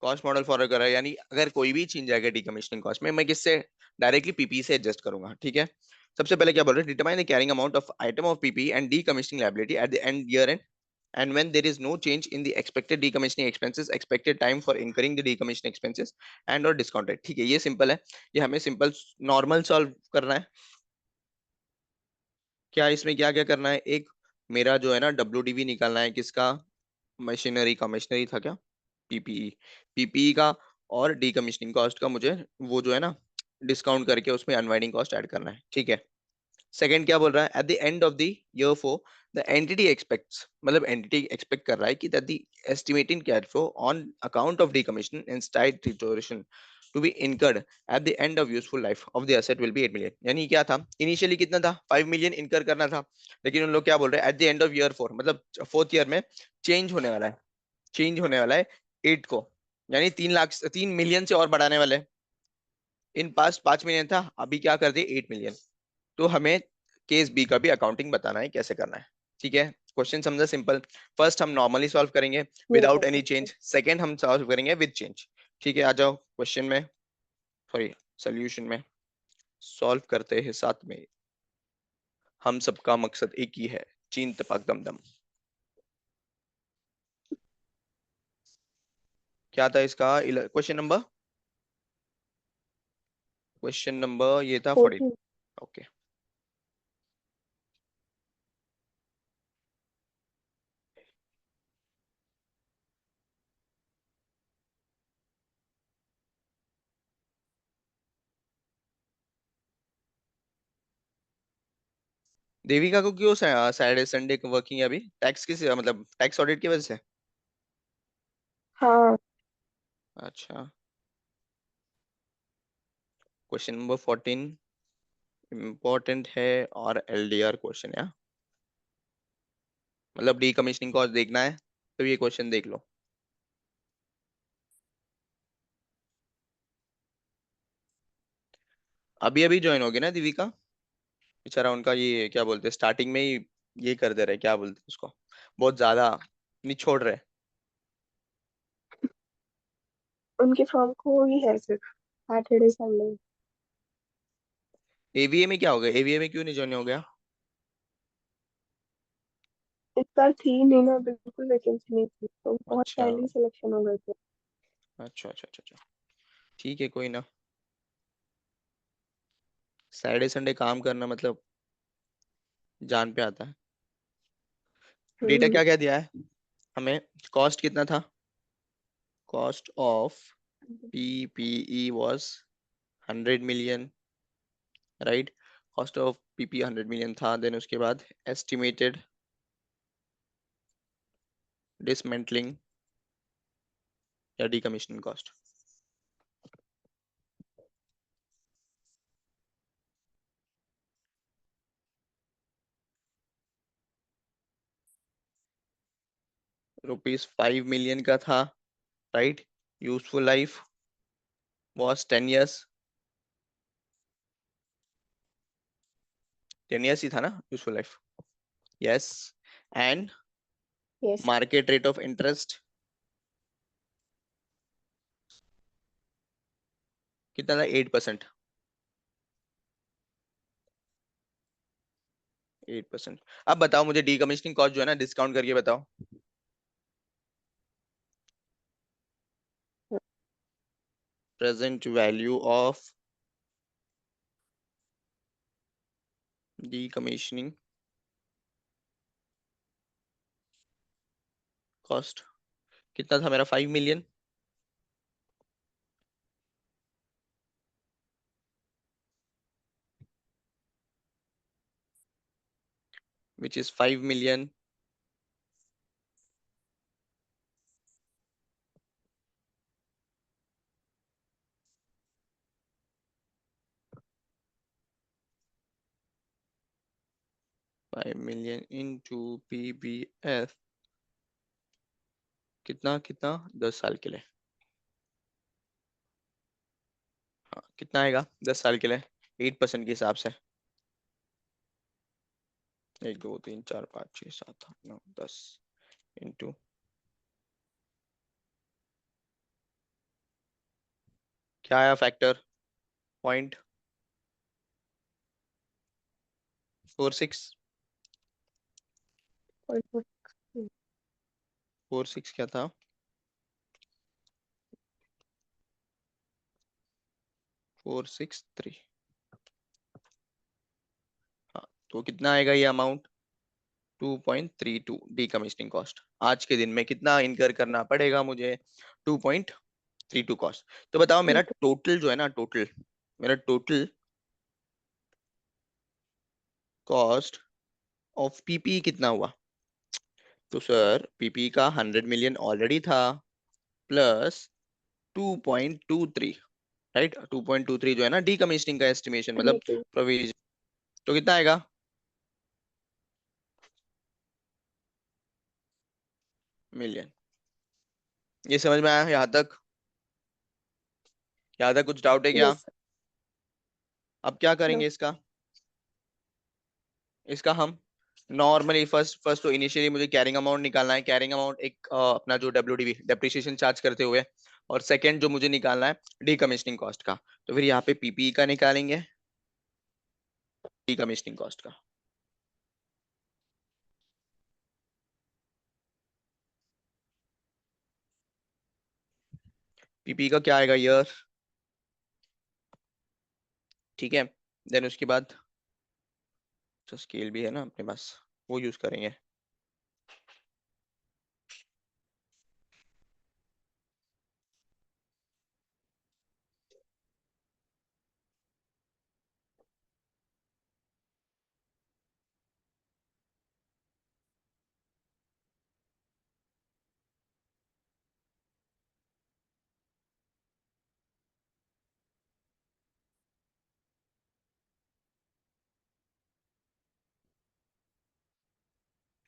कॉस्ट मॉडल फॉलो कर रहा है। यानी अगर कोई भी चेंज आएगा डीकमीशनिंग कॉस्ट में, मैं किससे डायरेक्टली पीपी से एडजस्ट करूंगा, ठीक है? सबसे पहले क्या बोल रहे हैं? Determine the carrying amount of item of PP and decommissioning liability eight the and year and, and when there is no change in the expected decommissioning expenses, expected time for incurring the decommissioning expenses and or discount rate। ठीक है, ये simple है, ये हमें simple normal solve करना है। क्या इसमें क्या क्या करना है? एक मेरा जो है ना WDV निकालना है, किसका? मशीनरी का। मशीनरी था क्या? पीपीई। पीपीई का और डीकमीशनिंग कॉस्ट का मुझे वो जो है ना डिस्काउंट करके उसमें अनवाइंडिंग कॉस्ट ऐड करना है, ठीक है? सेकंड क्या बोल रहा है? At the end of the year four the entity expects, मतलब एंटिटी एक्सपेक्ट कर रहा है कि that the estimated cash flow on account of decommission and site restoration to be incurred at the end of useful life of the asset will be 8 million. यानी क्या था? Initially कितना था? 5 मिलियन इनकर करना था, लेकिन उन लोग क्या बोल रहे हैं? Eight the end of year four, मतलब फोर्थ ईयर में चेंज होने वाला है, चेंज होने वाला है 8 को, यानी 3 लाख 3 मिलियन से और बढ़ाने वाले हैं। इन पास्ट 5 मिलियन था, अभी क्या कर दिए? 8 मिलियन। तो हमें केस बी का भी अकाउंटिंग बताना है, कैसे करना है, ठीक है? क्वेश्चन समझा? सिंपल। फर्स्ट हम नॉर्मली सॉल्व करेंगे without any
yes.
Change, second हम सॉल्व करेंगे विद चेंज। ठीक है, आ जाओ क्वेश्चन में, सॉरी सोल्यूशन में। सॉल्व करते हैं साथ में, हम सबका मकसद एक ही है, चीन तपाक दम दम। क्या था इसका क्वेश्चन नंबर? क्वेश्चन नंबर ये था 14।
14।
ओके। देविका को क्यों सैटरडे संडे वर्किंग है अभी? टैक्स किस मतलब टैक्स ऑडिट की वजह से?
हाँ।
अच्छा। क्वेश्चन नंबर 14 इम्पोर्टेंट है, और एलडीआर क्वेश्चन है, मतलब डीकमीशनिंग कॉस्ट देखना है तो ये क्वेश्चन देख लो। अभी अभी ज्वाइन होगी ना दीविका, बेचारा उनका ये क्या बोलते हैं स्टार्टिंग में ही ये कर दे रहे, क्या बोलते हैं उसको, बहुत ज्यादा नहीं छोड़ रहे।
उनके फॉर्म को ही है सिर्फ सैटरडे संडे।
एवीए में क्या हो गया? एवीए में क्यों नहीं ज्वाइन हो गया?
इस बार थी नहीं ना, बिल्कुल वैकेंसी नहीं थी तो बहुत
अच्छा
पहले ही सिलेक्शन हो गए थे।
अच्छा अच्छा अच्छा अच्छा, ठीक है कोई ना। सैटरडे संडे काम करना मतलब जान पे आता है। डेटा
हम्म।
क्या क्या दिया है हमें? कॉस्ट कितना था? Cost of PPE was 100 million, right? Cost of PP 100 million था, देन उसके बाद एस्टिमेटेड डिसमेंटलिंग या डीकमीशनिंग कॉस्ट। ₹5 million का था, right. Useful life was 10 years। 10 years ही था ना useful life. Yes. And
Yes.
Market rate of interest कितना था? 8%। 8%। अब बताओ मुझे डीकमीशनिंग कॉस्ट जो है ना, डिस्काउंट करके बताओ। Present value of decommissioning cost कितना था मेरा? 5 million। which is 5 million 5 million into PBF। कितना कितना? 10 साल के लिए। हाँ, कितना आएगा 10 साल के लिए 8% के हिसाब से? 1 2 3 4 5 6 7 8 9 10 इंटू क्या आया फैक्टर? 0.46।
0.46.
46 क्या था? 463। हाँ, तो कितना आएगा ये अमाउंट? 2.32 decommissioning cost. आज के दिन में कितना इनकर करना पड़ेगा मुझे? 2.32 कॉस्ट। तो बताओ मेरा टोटल जो है ना, टोटल मेरा टोटल कॉस्ट ऑफ पीपी कितना हुआ? तो सर पीपी का 100 million ऑलरेडी था, प्लस 2.23, राइट। 2.23 जो है ना डीकमीशनिंग का एस्टिमेशन, मतलब
32.
प्रोविजन। तो कितना आएगा? मिलियन। ये समझ में आया यहाँ तक? यहाँ तक कुछ डाउट है क्या?
Yes, sir.
अब क्या
No.
करेंगे इसका? इसका हम नॉर्मली फर्स्ट फर्स्ट तो इनिशियली मुझे कैरिंग अमाउंट निकालना है। कैरिंग अमाउंट एक अपना जो डब्ल्यूडीवी डेप्रिसिएशन चार्ज करते हुए, और सेकंड जो मुझे निकालना है डीकमीशनिंग कॉस्ट का। तो फिर यहाँ पे पीपीई का निकालेंगे, डीकमीशनिंग कॉस्ट का। पीपीई का क्या आएगा ईयर? ठीक है। देन उसके बाद जो स्केल भी है ना अपने पास, वो यूज करेंगे।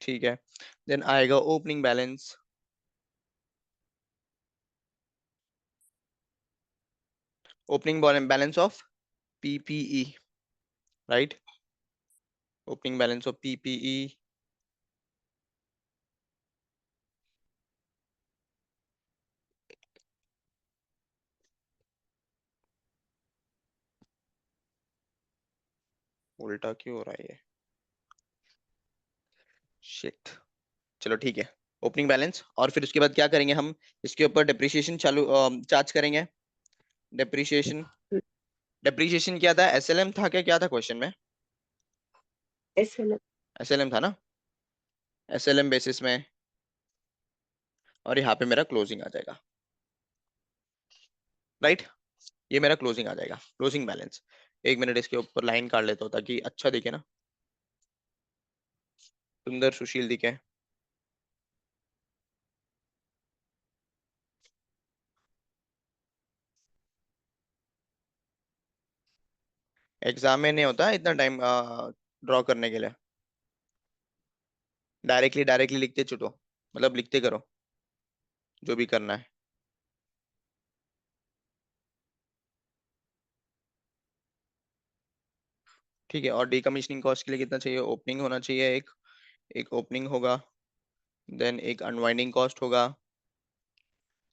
ठीक है। देन आएगा opening balance. Opening balance of PPE, right. Opening balance of PPE उल्टा क्यों हो रहा है ये? शिट। चलो ठीक है। ओपनिंग बैलेंस, और फिर उसके बाद क्या करेंगे हम? इसके ऊपर डिप्रिसिएशन चालू चार्ज करेंगे। डिप्रिसिएशन। डिप्रिसिएशन क्या था? एसएलएम था क्या? क्या था क्वेश्चन में?
SLM.
एसएलएम था ना। एसएलएम बेसिस में, और यहाँ पे मेरा क्लोजिंग आ जाएगा, राइट। ये मेरा क्लोजिंग आ जाएगा, क्लोजिंग बैलेंस। एक मिनट इसके ऊपर लाइन काट लेता हूँ ताकि अच्छा दिखे ना, सुंदर सुशील दिखे। एग्जाम में नहीं होता है इतना टाइम ड्रॉ करने के लिए। डायरेक्टली डायरेक्टली लिखते छुटो, मतलब लिखते करो जो भी करना है। ठीक है, और डीकमीशनिंग कॉस्ट के लिए कितना चाहिए? ओपनिंग होना चाहिए एक, एक ओपनिंग होगा, देन एक अनवाइंडिंग कॉस्ट होगा,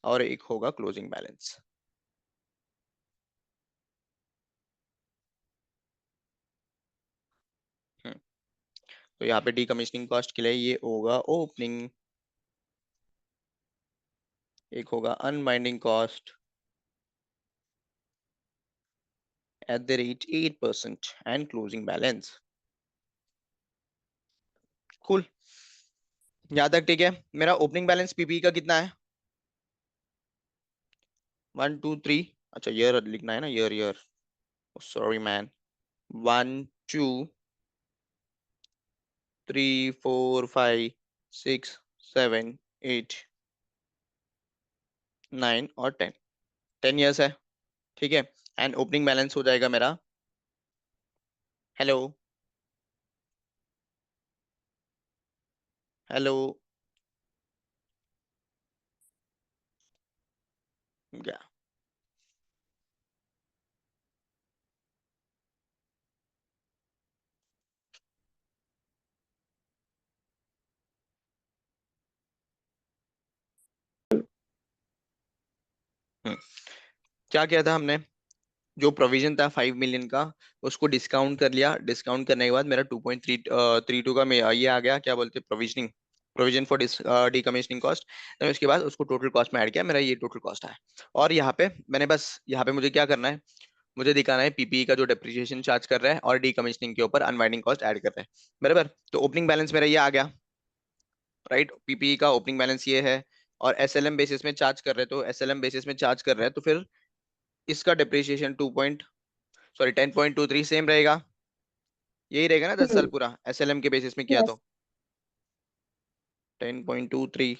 और एक होगा क्लोजिंग बैलेंस। तो यहाँ पे डीकमीशनिंग कॉस्ट के लिए ये होगा ओपनिंग, एक होगा unwinding cost at the rate 8% and closing balance. Cool, यहाँ तक ठीक है। मेरा ओपनिंग बैलेंस पीपी का कितना है? 1 2 3, अच्छा ईयर लिखना है ना, ईयर ईयर, सॉरी मैन। 1 2 3 4 5 6 7 8 9 और 10, 10 ईयर्स है। ठीक है, एंड ओपनिंग बैलेंस हो जाएगा मेरा, हेलो हेलो, क्या? हम्म, क्या किया था हमने? जो प्रोविजन था 5 मिलियन का, उसको डिस्काउंट कर लिया। डिस्काउंट करने के बाद मेरा 2.332 का ये आ गया, क्या बोलते हैं, provisioning, provision for decommissioning cost. तो उसके बाद उसको टोटल कॉस्ट में ऐड किया, मेरा ये टोटल कॉस्ट आया। और यहाँ पे मैंने बस, यहाँ पे मुझे क्या करना है, मुझे दिखाना है पीपीई का जो डेप्रिसिएशन चार्ज कर रहा है और डीकमीशनिंग के ऊपर अनवाइंडिंग कॉस्ट ऐड कर रहा है, बराबर। तो ओपनिंग बैलेंस मेरा ये आ गया, राइट। पीपीई का ओपनिंग बैलेंस ये है, और एसएलएम बेसिस में चार्ज कर रहे हैं, तो एसएलएम बेसिस में चार्ज कर रहे हैं, तो फिर इसका डेप्रिसिएशन 10.23 सेम रहेगा। यही रहेगा ना 10 साल
हम्म।
पूरा, एसएलएम के बेसिस में किया
यस।
तो 10.23,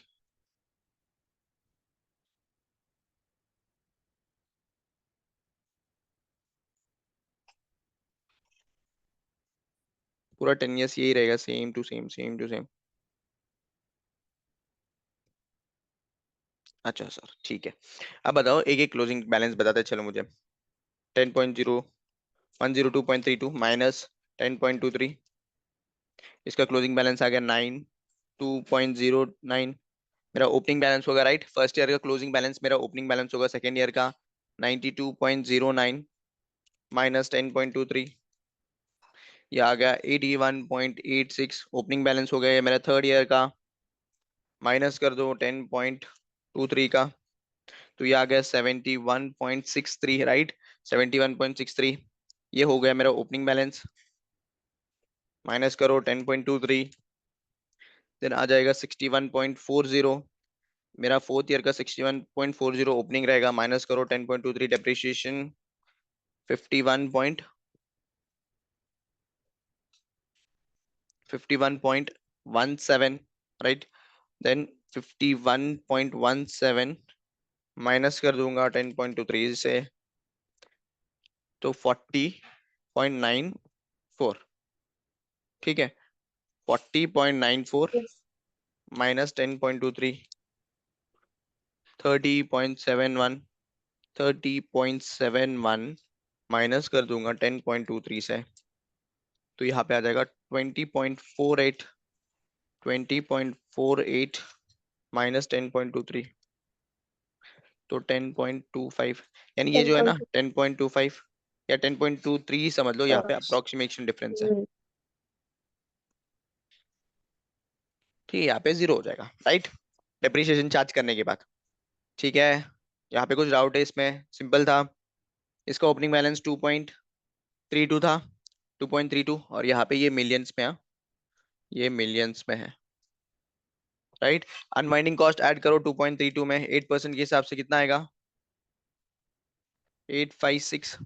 पूरा 10 ईयर्स यही रहेगा, same to same, same to same. अच्छा सर, ठीक है। अब बताओ, एक एक क्लोजिंग बैलेंस बताते चलो मुझे। 102.32 माइनस 10.23, इसका क्लोजिंग बैलेंस आ गया 92.09। मेरा ओपनिंग बैलेंस होगा, राइट, फर्स्ट ईयर का क्लोजिंग बैलेंस मेरा ओपनिंग बैलेंस होगा सेकेंड ईयर का 92.09 माइनस 10.23, ये आ गया 81.86। ओपनिंग बैलेंस हो गया ये मेरा थर्ड ईयर का, माइनस कर दो 10.23 का, तो ये आ गया 71.63, राइट, 71.63। ये हो गया मेरा ओपनिंग बैलेंस, माइनस करो 10.23, देन आ जाएगा 61.40। मेरा फोर्थ ईयर का 61.40 ओपनिंग रहेगा, माइनस करो 10.23 डेप्रिसिएशन 51.17, राइट। देन 51.17 माइनस कर दूंगा 10.23 से, तो 40.94। ठीक है, 40.94
यस।
माइनस 10.23, 30.71, 30.71 माइनस कर दूंगा 10.23 से, तो यहाँ पे आ जाएगा 20.48, 20.48 माइनस 10.23, तो 10.25। यानी ये
टेन
जो है ना
पॉइंट
10.25 या 10.23 समझ लो, यहाँ पे
टू
अप्रोक्सीमेशन डिफरेंस है। ठीक है, यहाँ पे जीरो हो जाएगा, राइट, डेप्रिसिएशन चार्ज करने के बाद। ठीक है, यहाँ पे कुछ डाउट है इसमें? सिंपल था। इसका ओपनिंग बैलेंस 2.32 था, 2.32, और यहाँ पे ये मिलियंस में है, ये मिलियंस में है, राइट। अनवाइंडिंग कॉस्ट ऐड करो 2.32 में, 8% के हिसाब से कितना आएगा? 856,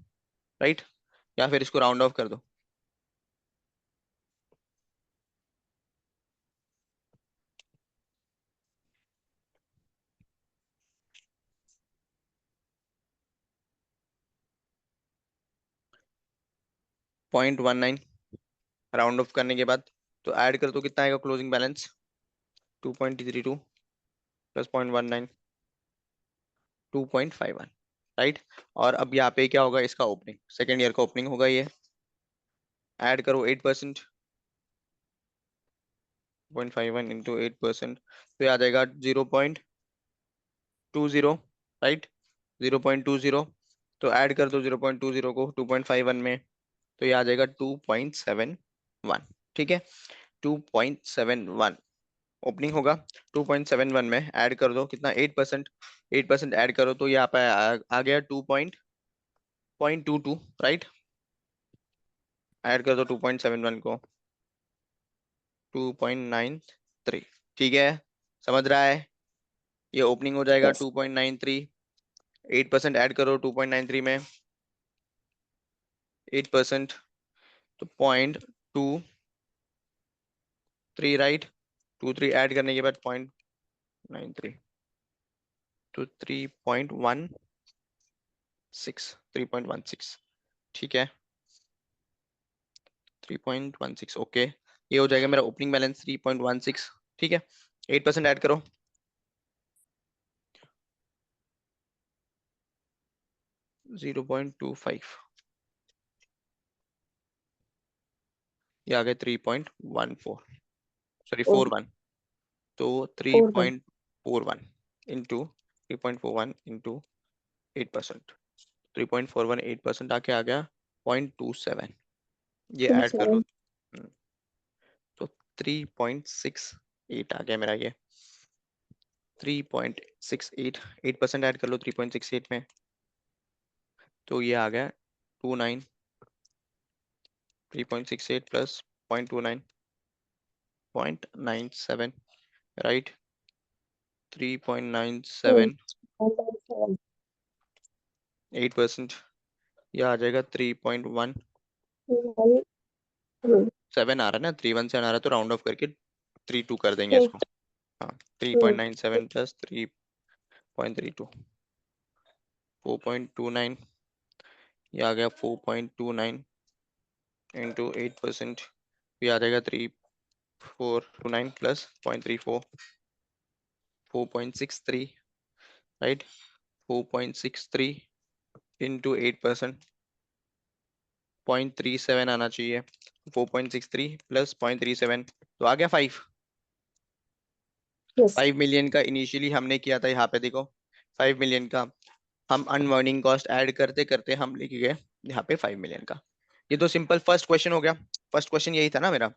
राइट। या फिर इसको राउंड ऑफ कर दो। 0.19 राउंड ऑफ करने के बाद, तो ऐड कर दो कितना आएगा क्लोजिंग बैलेंस 2.32 प्लस 0.19 2.51 राइट। और अब यहाँ पे क्या होगा इसका ओपनिंग, सेकेंड ईयर का ओपनिंग होगा ये, ऐड करो 8%, 0.51 इंटू 8%, तो ये आ जाएगा 0.20 राइट, 0.20, तो ऐड कर दो 0.20 को 2.51 में, तो ये आ जाएगा 2.71, ठीक है। 2.71 ओपनिंग होगा, 2.71 में ऐड कर दो कितना 8%, 8% ऐड करो तो यहाँ पे आ गया 2.22 राइट, ऐड कर दो 2.71 को 2.93, ठीक है, समझ रहा है, ये ओपनिंग हो जाएगा
यस
2.93, 8% ऐड करो 2.93 में, 8% तो 0.23 राइट, 23 ऐड करने के बाद 0.93, तो 3.16, ठीक है 3.16 ओके, ये हो जाएगा मेरा ओपनिंग बैलेंस 3.16, ठीक है। 8% ऐड करो 0.25, ये आ गया 3.14, सॉरी 41, तो
4-1
3.41 इंटू 3.41 इंटू 8%, 3.41 8% आके आ गया 0.27, ये ऐड कर लो,
2-7
तो 3.68 आ गया मेरा ये, 3.68, 8% ऐड कर लो 3.68 में, तो ये आ गया 29, 3.68 प्लस 0.29 0.97 राइट, 3.97
1.7
8%, यह आ जाएगा 3.17 आ रहा है ना, 3.1 से आ रहा है तो राउंड ऑफ करके 3.2 कर देंगे इसको, हाँ 3.97 प्लस 3.32 4.29, ये आ गया 4.29 इंटू 8%, ये आ जाएगा 3.429 प्लस 0.34 4.63 राइट, 4.63 इंटू 8%, 0.37 आना चाहिए, 4.63 प्लस 0.37 तो आ गया 5,
यस
5 मिलियन का इनिशियली हमने किया था, यहाँ पे देखो 5 मिलियन का हम अनवर्निंग कॉस्ट ऐड करते करते हम लेके गए यहाँ पे 5 मिलियन का। ये तो सिंपल फर्स्ट क्वेश्चन हो गया, फर्स्ट क्वेश्चन यही था ना मेरा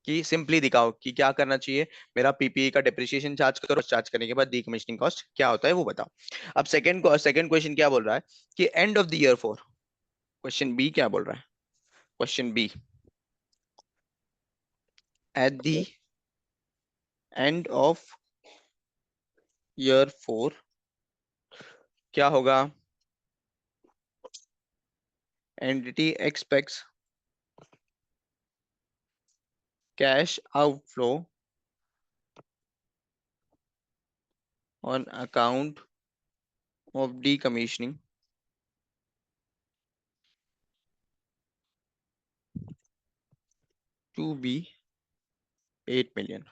कि सिंपली दिखाओ कि क्या करना चाहिए, मेरा पीपीई का डिप्रिसिएशन चार्ज करो, चार्ज करने के बाद डीकमीशनिंग कॉस्ट क्या होता है वो बताओ। अब सेकंड क्वेश्चन क्या बोल रहा है कि end of the year four, question B क्या बोल रहा है, question B at the end of year 4 क्या होगा, entity expects cash outflow on account of decommissioning to be 8 million,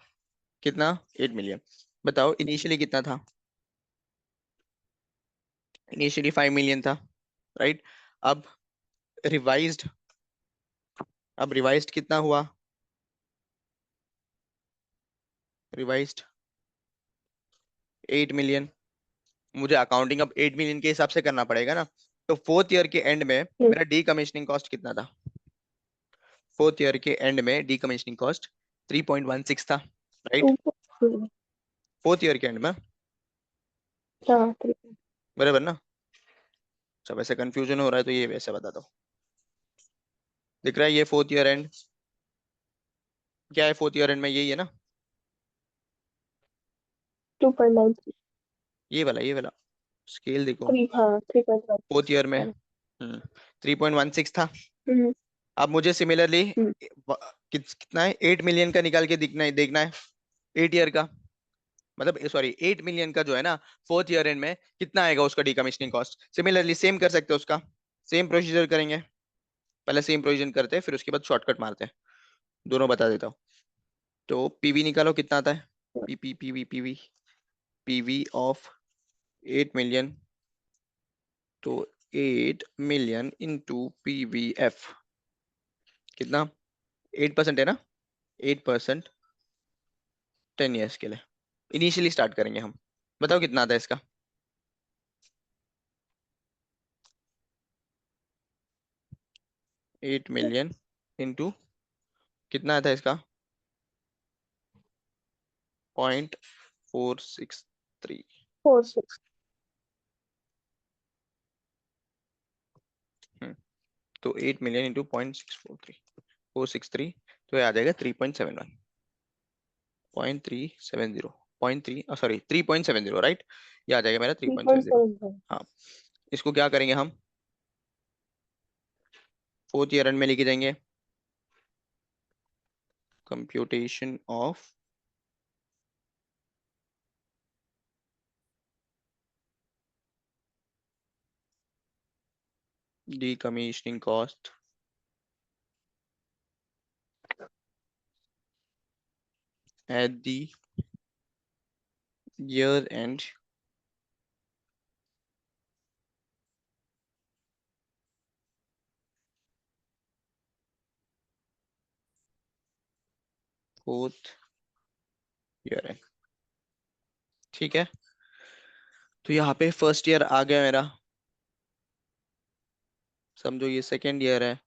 कितना 8 मिलियन, बताओ इनिशियली कितना था, इनिशियली 5 मिलियन था राइट, अब रिवाइज्ड, अब रिवाइज्ड कितना हुआ, रिवाइज्ड 8 मिलियन, मुझे अकाउंटिंग अब 8 मिलियन के हिसाब से करना पड़ेगा ना, तो फोर्थ ईयर के एंड में मेरा डीकमीशनिंग कॉस्ट कितना था, फोर्थ ईयर के एंड में डीकमीशनिंग कॉस्ट 3.16 था राइट,
2.3
फोर्थ ईयर के एंड में,
हाँ 3
बराबर ना, सब ऐसे कंफ्यूजन हो रहा है तो ये वैसे बता दो, दिख रहा है ये फोर्थ ईयर एंड, क्या है फोर्थ ईयर एंड में यही है ना,
2.93
ये वाला स्केल देखो,
3 हाँ 3.1
फोर्थ ईयर में 3.16 था,
हम्म
अब मुझे सिमिलरली
हम्म
कितना है 8 मिलियन का निकाल के दिखना है, देखना है 8 ईयर का, मतलब सॉरी 8 मिलियन का जो है ना फोर्थ ईयर एंड में कितना आएगा उसका डीकमीशनिंग कॉस्ट, सिमिलरली सेम कर सकते हो उसका, सेम प्रोसीजर करेंगे, पहले सेम प्रोविजन करते हैं फिर उसके बाद शॉर्टकट मारते हैं, दोनों बता देता हूँ। तो पीवी निकालो कितना आता है, PP PV PV PV of 8 million, तो 8 मिलियन इंटू पीवीएफ कितना, 8% है ना, 8% 10 ईयर्स के लिए इनिशियली स्टार्ट करेंगे हम। बताओ कितना आता है इसका, 8 मिलियन इंटू कितना आता है इसका, 0.463।
4 6।
तो 8 मिलियन इंटू 0.643 तो ये आ जाएगा 3.71, 0.370, 0.3 सॉरी 3.70 राइट, ये आ जाएगा मेरा
थ्री
3.70।
पॉइंट सेवन
हाँ, इसको क्या करेंगे हम, फोर्थ ईयर एंड में लेके जाएंगे, computation of decommissioning cost at the year end fourth year end। ठीक है, तो यहाँ पे फर्स्ट ईयर आ गया मेरा, समझो ये सेकेंड ईयर है,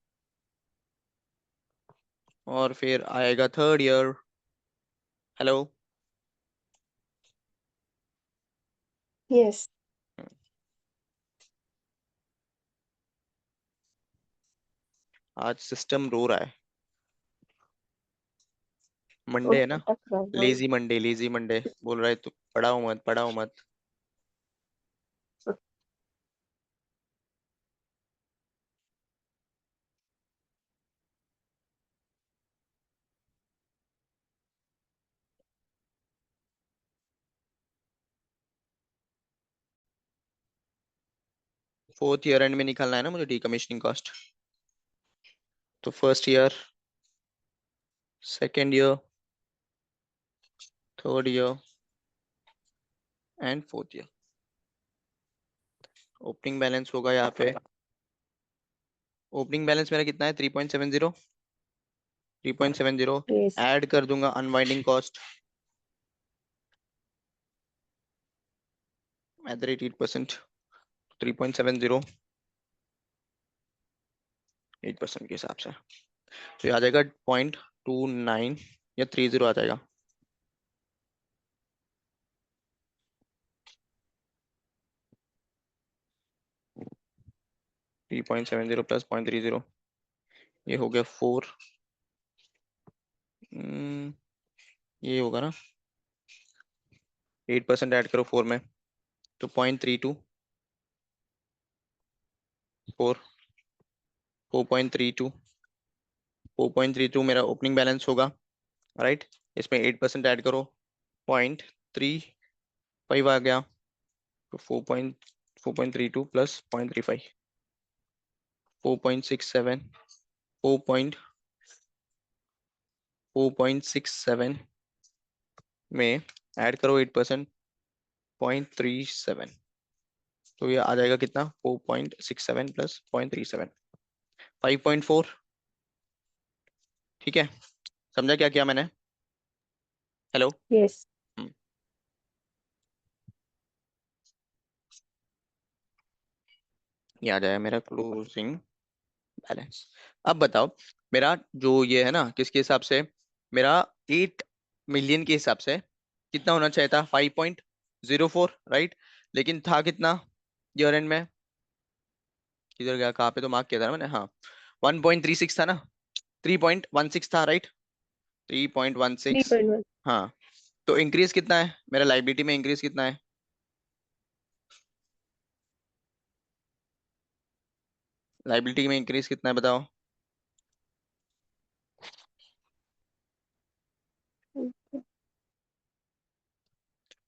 और फिर आएगा थर्ड ईयर। Hello,
yes.
आज सिस्टम रो रहा है, मंडे है ना,
अटक रहा है।
लेजी मंडे, लेजी मंडे बोल रहा है तू, पढ़ाओ मत पढ़ाओ मत। फोर्थ ईयर एंड में निकालना है ना मुझे डीकमीशनिंग कॉस्ट, तो first year, second year, third year and fourth year. Opening balance होगा यहाँ पे, ओपनिंग बैलेंस मेरा कितना है, 3.70, 3.70
यस।
ऐड कर दूंगा unwinding cost at the rate 8%, 3.70 8% के हिसाब से, तो ये आ जाएगा 0.29 या 30 आ जाएगा। Three point seven zero plus 0.30, ये हो गया 4, ये होगा ना, 8% ऐड करो 4 में, तो 0.32, 4, 4.32, 4.32 मेरा ओपनिंग बैलेंस होगा, राइट। इसमें 8% ऐड करो, 0.35 आ गया, तो 4.32 प्लस 0.35, 4.67, 4.67 में ऐड करो 8%, 0.37, तो ये आ जाएगा कितना, 4.67 प्लस 0.37, 5.4। ठीक है, समझा क्या किया मैंने, हेलो।
यस।
हम्म, ये आ जाएगा मेरा क्लोजिंग बैलेंस। अब बताओ, मेरा जो ये है ना किसके हिसाब से, मेरा 8 मिलियन के हिसाब से कितना होना चाहिए था, 5.04 राइट, लेकिन था कितना ईयर एंड में, किधर गया, कहाँ पे तो मार्क किया था ना मैंने, हाँ 1.36 था ना, 3.16 था राइट, 3.16।
3.1।
हाँ, तो इंक्रीज कितना है मेरा लाइबिलिटी में, इंक्रीज कितना है, लाइबिलिटी में इंक्रीज कितना है बताओ,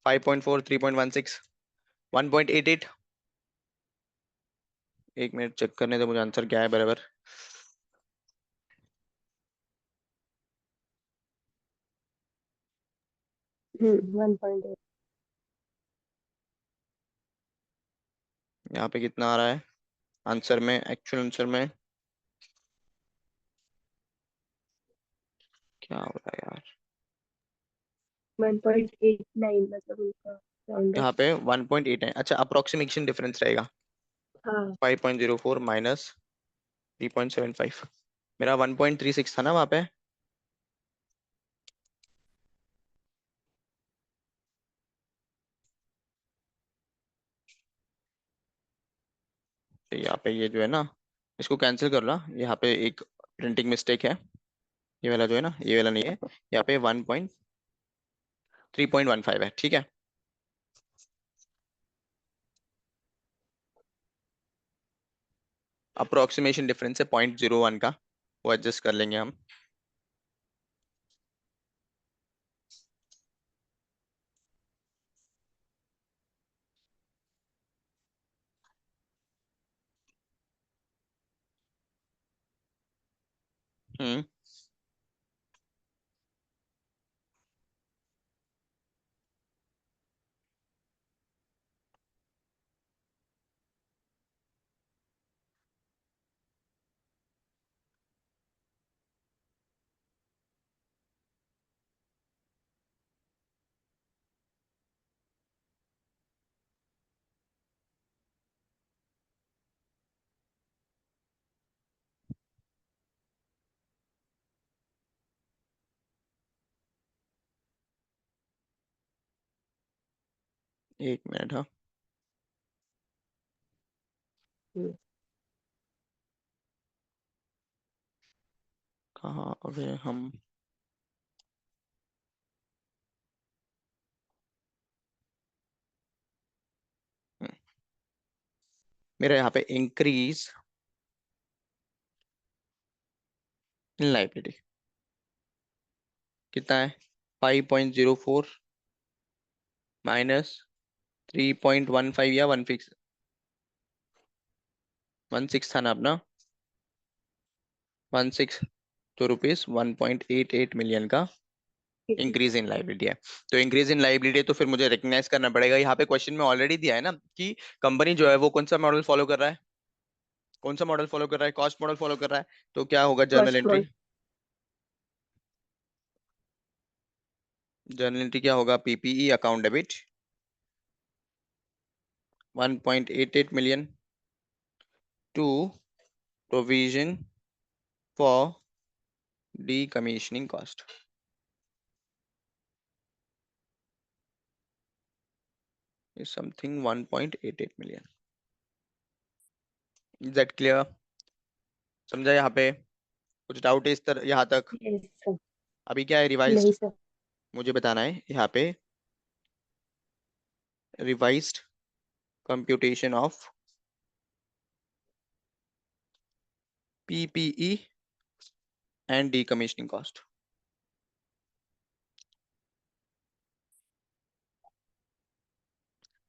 5.4, 3.16, 1.88। एक मिनट चेक करने दो मुझे आंसर क्या है बराबर,
1.8।
यहाँ पे कितना आ रहा है आंसर में, एक्चुअल आंसर में क्या हो रहा है यार?
1.89 मतलब उनका राउंड ऑफ।
यहाँ पे 1.8 है, अच्छा अप्रोक्सीमेशन डिफरेंस रहेगा।
हाँ
5.04 माइनस 3.75, मेरा 1.36 था ना वहाँ पे। तो यहाँ पे ये जो है ना, इसको कैंसिल कर लो। यहाँ पे एक प्रिंटिंग मिस्टेक है, ये वाला जो है ना, ये वाला नहीं है। यहाँ पे 3.15 है, ठीक है। अप्रोक्सीमेशन डिफरेंस है 0.01 का, वो एडजस्ट कर लेंगे हम। हम्म। एक मिनट, हाँ। कहाँ आ गए हम? हम्म, मेरा यहाँ पे इंक्रीज इन लाइबिलिटी कितना है? 5.04 माइनस 3.15 या 16 था ना अपना, 16, तो रुपीज 1.88 मिलियन का
ठीक है।
इंक्रीज इन लाइबिलिटी है। तो इंक्रीज इन लाइबिलिटी तो फिर मुझे रिकग्नाइज करना पड़ेगा। यहाँ पे क्वेश्चन में ऑलरेडी दिया है ना कि कंपनी जो है वो कौन सा मॉडल फॉलो कर रहा है, कौन सा मॉडल फॉलो कर रहा है, कॉस्ट मॉडल फॉलो कर रहा है। तो क्या होगा journal
first
entry?
Model.
Journal entry क्या होगा? PPE account debit 1.88 million to provision for decommissioning cost is something 1.88 million. Is that clear? समझा यहाँ पे? कुछ डाउट है इस तरह यहाँ तक?
यही सब।
अभी क्या है रिवाइज्ड,
नहीं सर।
मुझे बताना है यहाँ पे। Revised computation of PPE and decommissioning cost,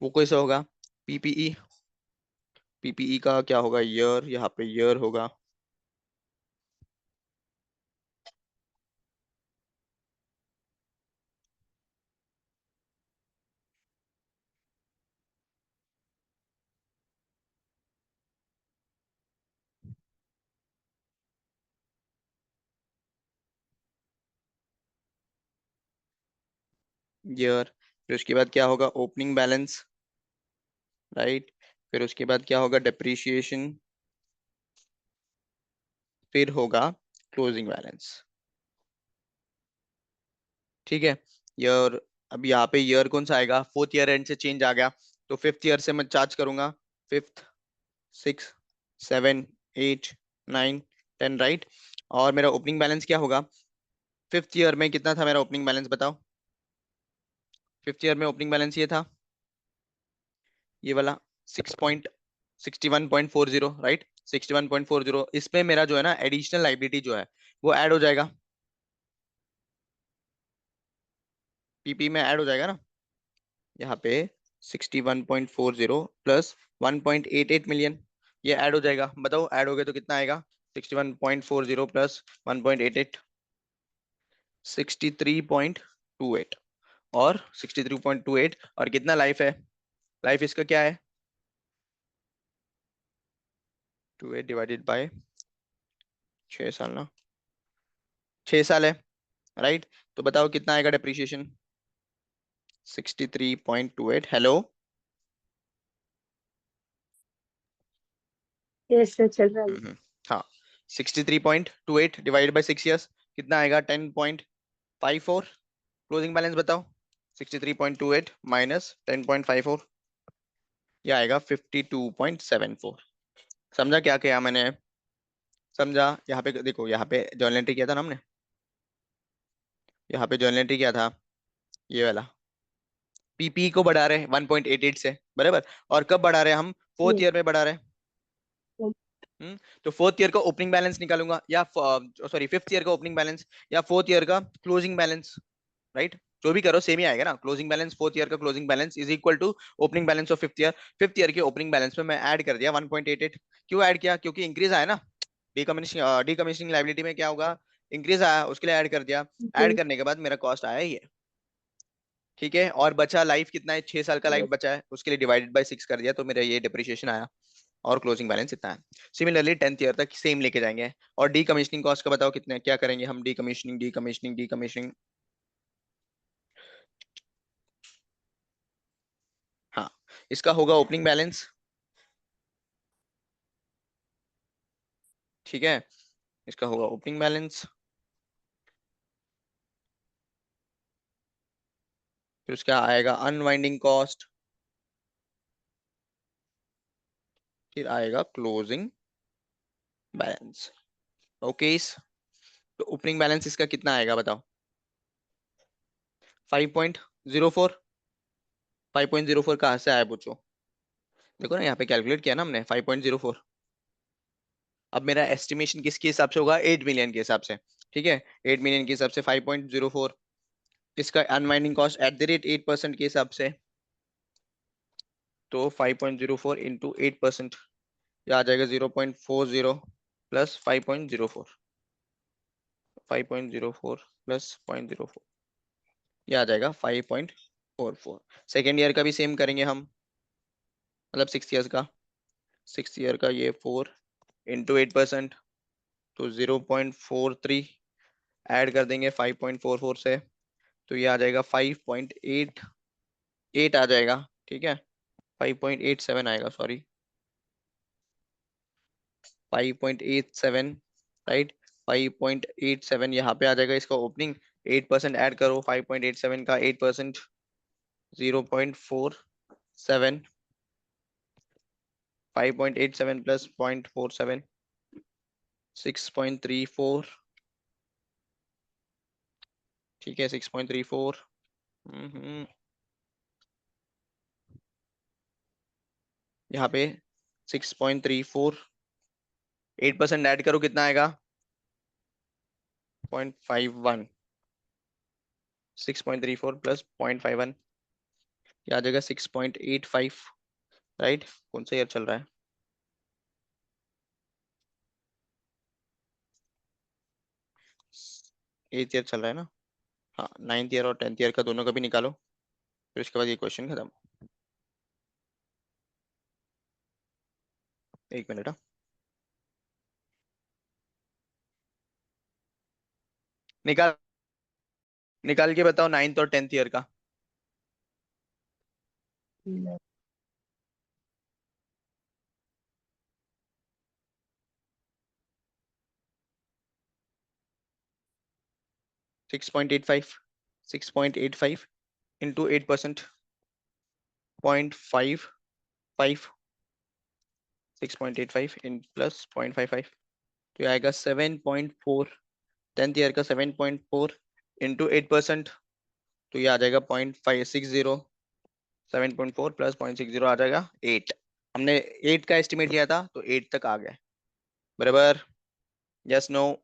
वो कैसे होगा? पीपीई, पीपीई का क्या होगा? ईयर, यहाँ पे ईयर होगा। ईयर, फिर उसके बाद क्या होगा? Opening balance, right. फिर उसके बाद क्या होगा? डेप्रीशिएशन, फिर होगा क्लोजिंग बैलेंस, ठीक है। ईयर, अब यहाँ पे ईयर कौन सा आएगा? फोर्थ ईयर एंड से चेंज आ गया, तो फिफ्थ ईयर से मैं चार्ज करूंगा। Fifth, six, seven, eight, nine, ten, right. और मेरा ओपनिंग बैलेंस क्या होगा? फिफ्थ ईयर में कितना था मेरा ओपनिंग बैलेंस, बताओ? फिफ्थ ईयर में ओपनिंग बैलेंस ये था, ये वाला 61.40, राइट। 61.40, इसमें मेरा जो है ना एडिशनल लाइबिलिटी जो है वो ऐड हो जाएगा, पीपी में ऐड हो जाएगा ना। यहाँ पे 61.40 प्लस 1.88 मिलियन, ये ऐड हो जाएगा। बताओ ऐड हो गया तो कितना आएगा? 61.40 प्लस 1.88, 63.28। और 63.28 और कितना लाइफ है, लाइफ इसका क्या है 28 डिवाइडेड बाय 6 साल ना, 6 साल है राइट। तो बताओ कितना आएगा डेप्रिसिएशन 63.28। हेलो
यस सर, चल रहा है।
हाँ 63.28 डिवाइडेड बाय 6 ईयर्स कितना आएगा 10.54। क्लोजिंग बैलेंस बताओ 63.28 माइनस 10.54, ये आएगा 52.74। समझा क्या किया मैंने, समझा। यहाँ पे देखो, यहाँ पे जर्नल एंट्री किया था ना हमने, यहाँ पे जर्नल एंट्री किया था ये वाला, पीपी को बढ़ा रहे हैं 1.88 से बराबर। और कब बढ़ा रहे हैं हम, फोर्थ
यस।
ईयर में बढ़ा रहे हैं। तो फोर्थ ईयर का ओपनिंग बैलेंस निकालूंगा या सॉरी फिफ्थ ईयर का ओपनिंग बैलेंस या फोर्थ ईयर का क्लोजिंग बैलेंस, राइट। जो भी करो सेम ही आएगा ना, क्लोजिंग बैलेंस फोर्थ ईयर का closing balance is equal to opening balance of fifth year. Fifth year के ओपनिंग बैलेंस में मैं ऐड कर दिया 1.88। क्यों ऐड किया, क्योंकि इंक्रीज आया ना, डीकमिशनिंग लाइबिलिटी में क्या होगा, इंक्रीज आया, उसके लिए ऐड कर दिया। ऐड
जी।
करने के बाद मेरा कॉस्ट आया ये, ठीक है। और बचा लाइफ कितना है, 6 साल का लाइफ
यस।
बचा है, उसके लिए डिवाइडेड बाय 6 कर दिया, तो मेरा ये डिप्रिशिएशन आया। और क्लोजिंग बैलेंस इतना है। सिमिलरली 10th ईयर तक सेम लेके जाएंगे। और डीकमिशनिंग कॉस्ट का बताओ कितने, क्या करेंगे हम, डीकमिशनिंग डीकमिशनिंग डीकमिशनिंग। हाँ, इसका होगा ओपनिंग बैलेंस, ठीक है। इसका होगा ओपनिंग बैलेंस, फिर उसका आएगा अनवाइंडिंग कॉस्ट, फिर आएगा क्लोजिंग बैलेंस। ओके, तो ओपनिंग बैलेंस इसका कितना आएगा बताओ 5.04। 5.04 कहाँ से आया पूछो, देखो ना यहाँ पे कैलकुलेट किया ना हमने 5.04। अब मेरा एस्टिमेशन किसके हिसाब से होगा, 8 मिलियन के हिसाब से, ठीक है। 8 मिलियन के हिसाब से 5.04, इसका unwinding cost at the rate 8% के हिसाब से, तो 5.04 इंटू 8%, ये आ जाएगा 0.40 प्लस 5.04, 5.04 प्लस 0.04, ये आ जाएगा 5.44। सेकेंड ईयर का भी सेम करेंगे हम, मतलब 6 ईयर्स का, 6 ईयर का ये 4 इंटू 8%, तो 0.43 ऐड कर देंगे 5.44 से, तो ये आ जाएगा 5.88 आ जाएगा, ठीक है। 5.87 आएगा, सॉरी 5.87, राइट। 5.87 यहाँ पे आ जाएगा इसका ओपनिंग, 8% ऐड करो 5.87 का 8%, 0.47, 5.87 प्लस 0.47, 6.34, ठीक है 6.34। यहाँ पे 6.34, 8% ऐड करो कितना आएगा 0.51, 6.34 प्लस 0.51, ये आ जाएगा 6.85, राइट। कौन सा ईयर चल रहा है, 8th ईयर चल रहा है ना। हाँ 9th ईयर और 10th ईयर का दोनों का भी निकालो, फिर उसके बाद ये क्वेश्चन खत्म। एक मिनट हाँ। निकाल, निकाल के बताओ 9th और 10th ईयर का। 6.85, 6.85 इंटू 8%, 0.55, 6.85 इन प्लस 0.55, तो ये आएगा 7.4। 10th ईयर का 7.4 इंटू 8%, तो ये आ जाएगा 0.560, 7.4 प्लस 0.60 आ जाएगा 8। हमने 8 का एस्टिमेट लिया था तो 8 तक आ गए, बराबर। यस नो,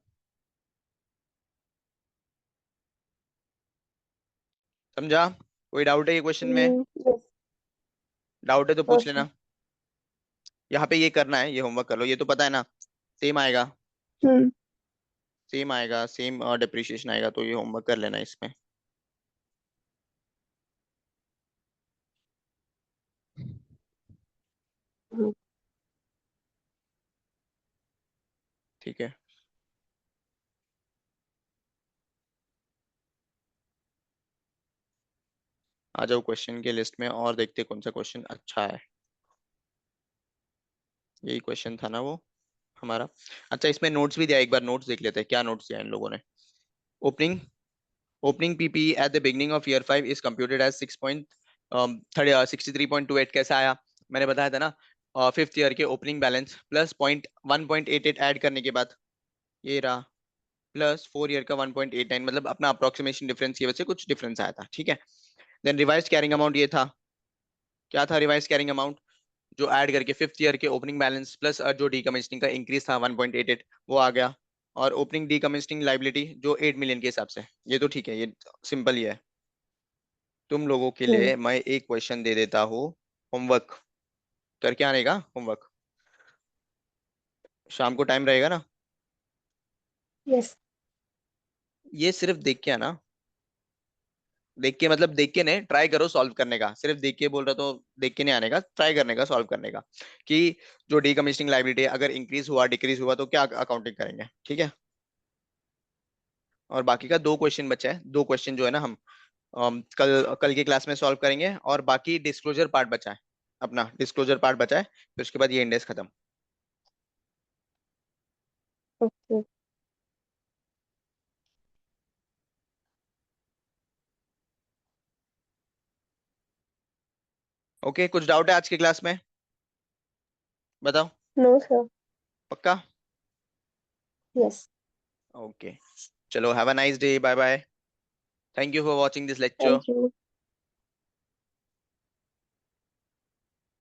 समझा। कोई डाउट है ये क्वेश्चन में,
यस।
डाउट है तो पूछ
अच्छा।
लेना। यहाँ पे ये करना है, ये होमवर्क कर लो, ये तो पता है ना, सेम आएगा,
हम्म।
सेम आएगा, सेम डिप्रिशिएशन आएगा, तो ये होमवर्क कर लेना इसमें।
हम्म,
ठीक है, आ जाओ क्वेश्चन के लिस्ट में और देखते कौन सा क्वेश्चन अच्छा है। यही क्वेश्चन था ना वो हमारा। अच्छा, इसमें नोट्स भी दिया, एक बार नोट्स देख लेते हैं क्या नोट्स दिया इन लोगों ने। Opening opening PPE at the beginning of year 5 is computed as 63.28। कैसे आया? मैंने बताया था ना, फिफ्थ ईयर के ओपनिंग बैलेंस प्लस 1.88 ऐड करने के बाद ये रहा, प्लस 4 ईयर का 1.89, मतलब अपना अप्रोक्सीमेशन डिफरेंस की वजह से कुछ डिफरेंस आया था, ठीक है। देन रिवाइज कैरिंग अमाउंट ये था, क्या था रिवाइज कैरिंग अमाउंट? जो ऐड करके फिफ्थ ईयर के ओपनिंग बैलेंस प्लस जो डीकमिशनिंग का इंक्रीज था 1.88 वो आ गया। और ओपनिंग डीकमिशनिंग लाइबिलिटी जो 8 मिलियन के हिसाब से, ये तो ठीक है, ये सिंपल ही है। तुम लोगों के
हम्म,
लिए मैं एक क्वेश्चन दे देता हूँ, होमवर्क करके आने का। होमवर्क शाम को टाइम रहेगा ना?
यस।
ये सिर्फ देख के आना। देख के मतलब देख के नहीं, ट्राई करो सॉल्व करने का। सिर्फ देख के बोल रहा तो देख के नहीं आने का, ट्राई करने का, सॉल्व करने का कि जो डीकमिशनिंग लाइबिलिटी अगर इंक्रीज हुआ डिक्रीज हुआ तो क्या अकाउंटिंग करेंगे, ठीक है। और बाकी का दो क्वेश्चन बचा है, दो क्वेश्चन जो है ना हम कल कल की क्लास में सॉल्व करेंगे। और बाकी डिस्क्लोजर पार्ट बचा है, अपना डिस्क्लोजर पार्ट बचा है, फिर उसके बाद ये इंडेक्स खत्म।
ओके।
ओके, कुछ डाउट है आज की क्लास में? बताओ।
No sir.
पक्का?
यस।
ओके, चलो, have a nice day, bye bye. Thank you for watching this lecture.
Thank you.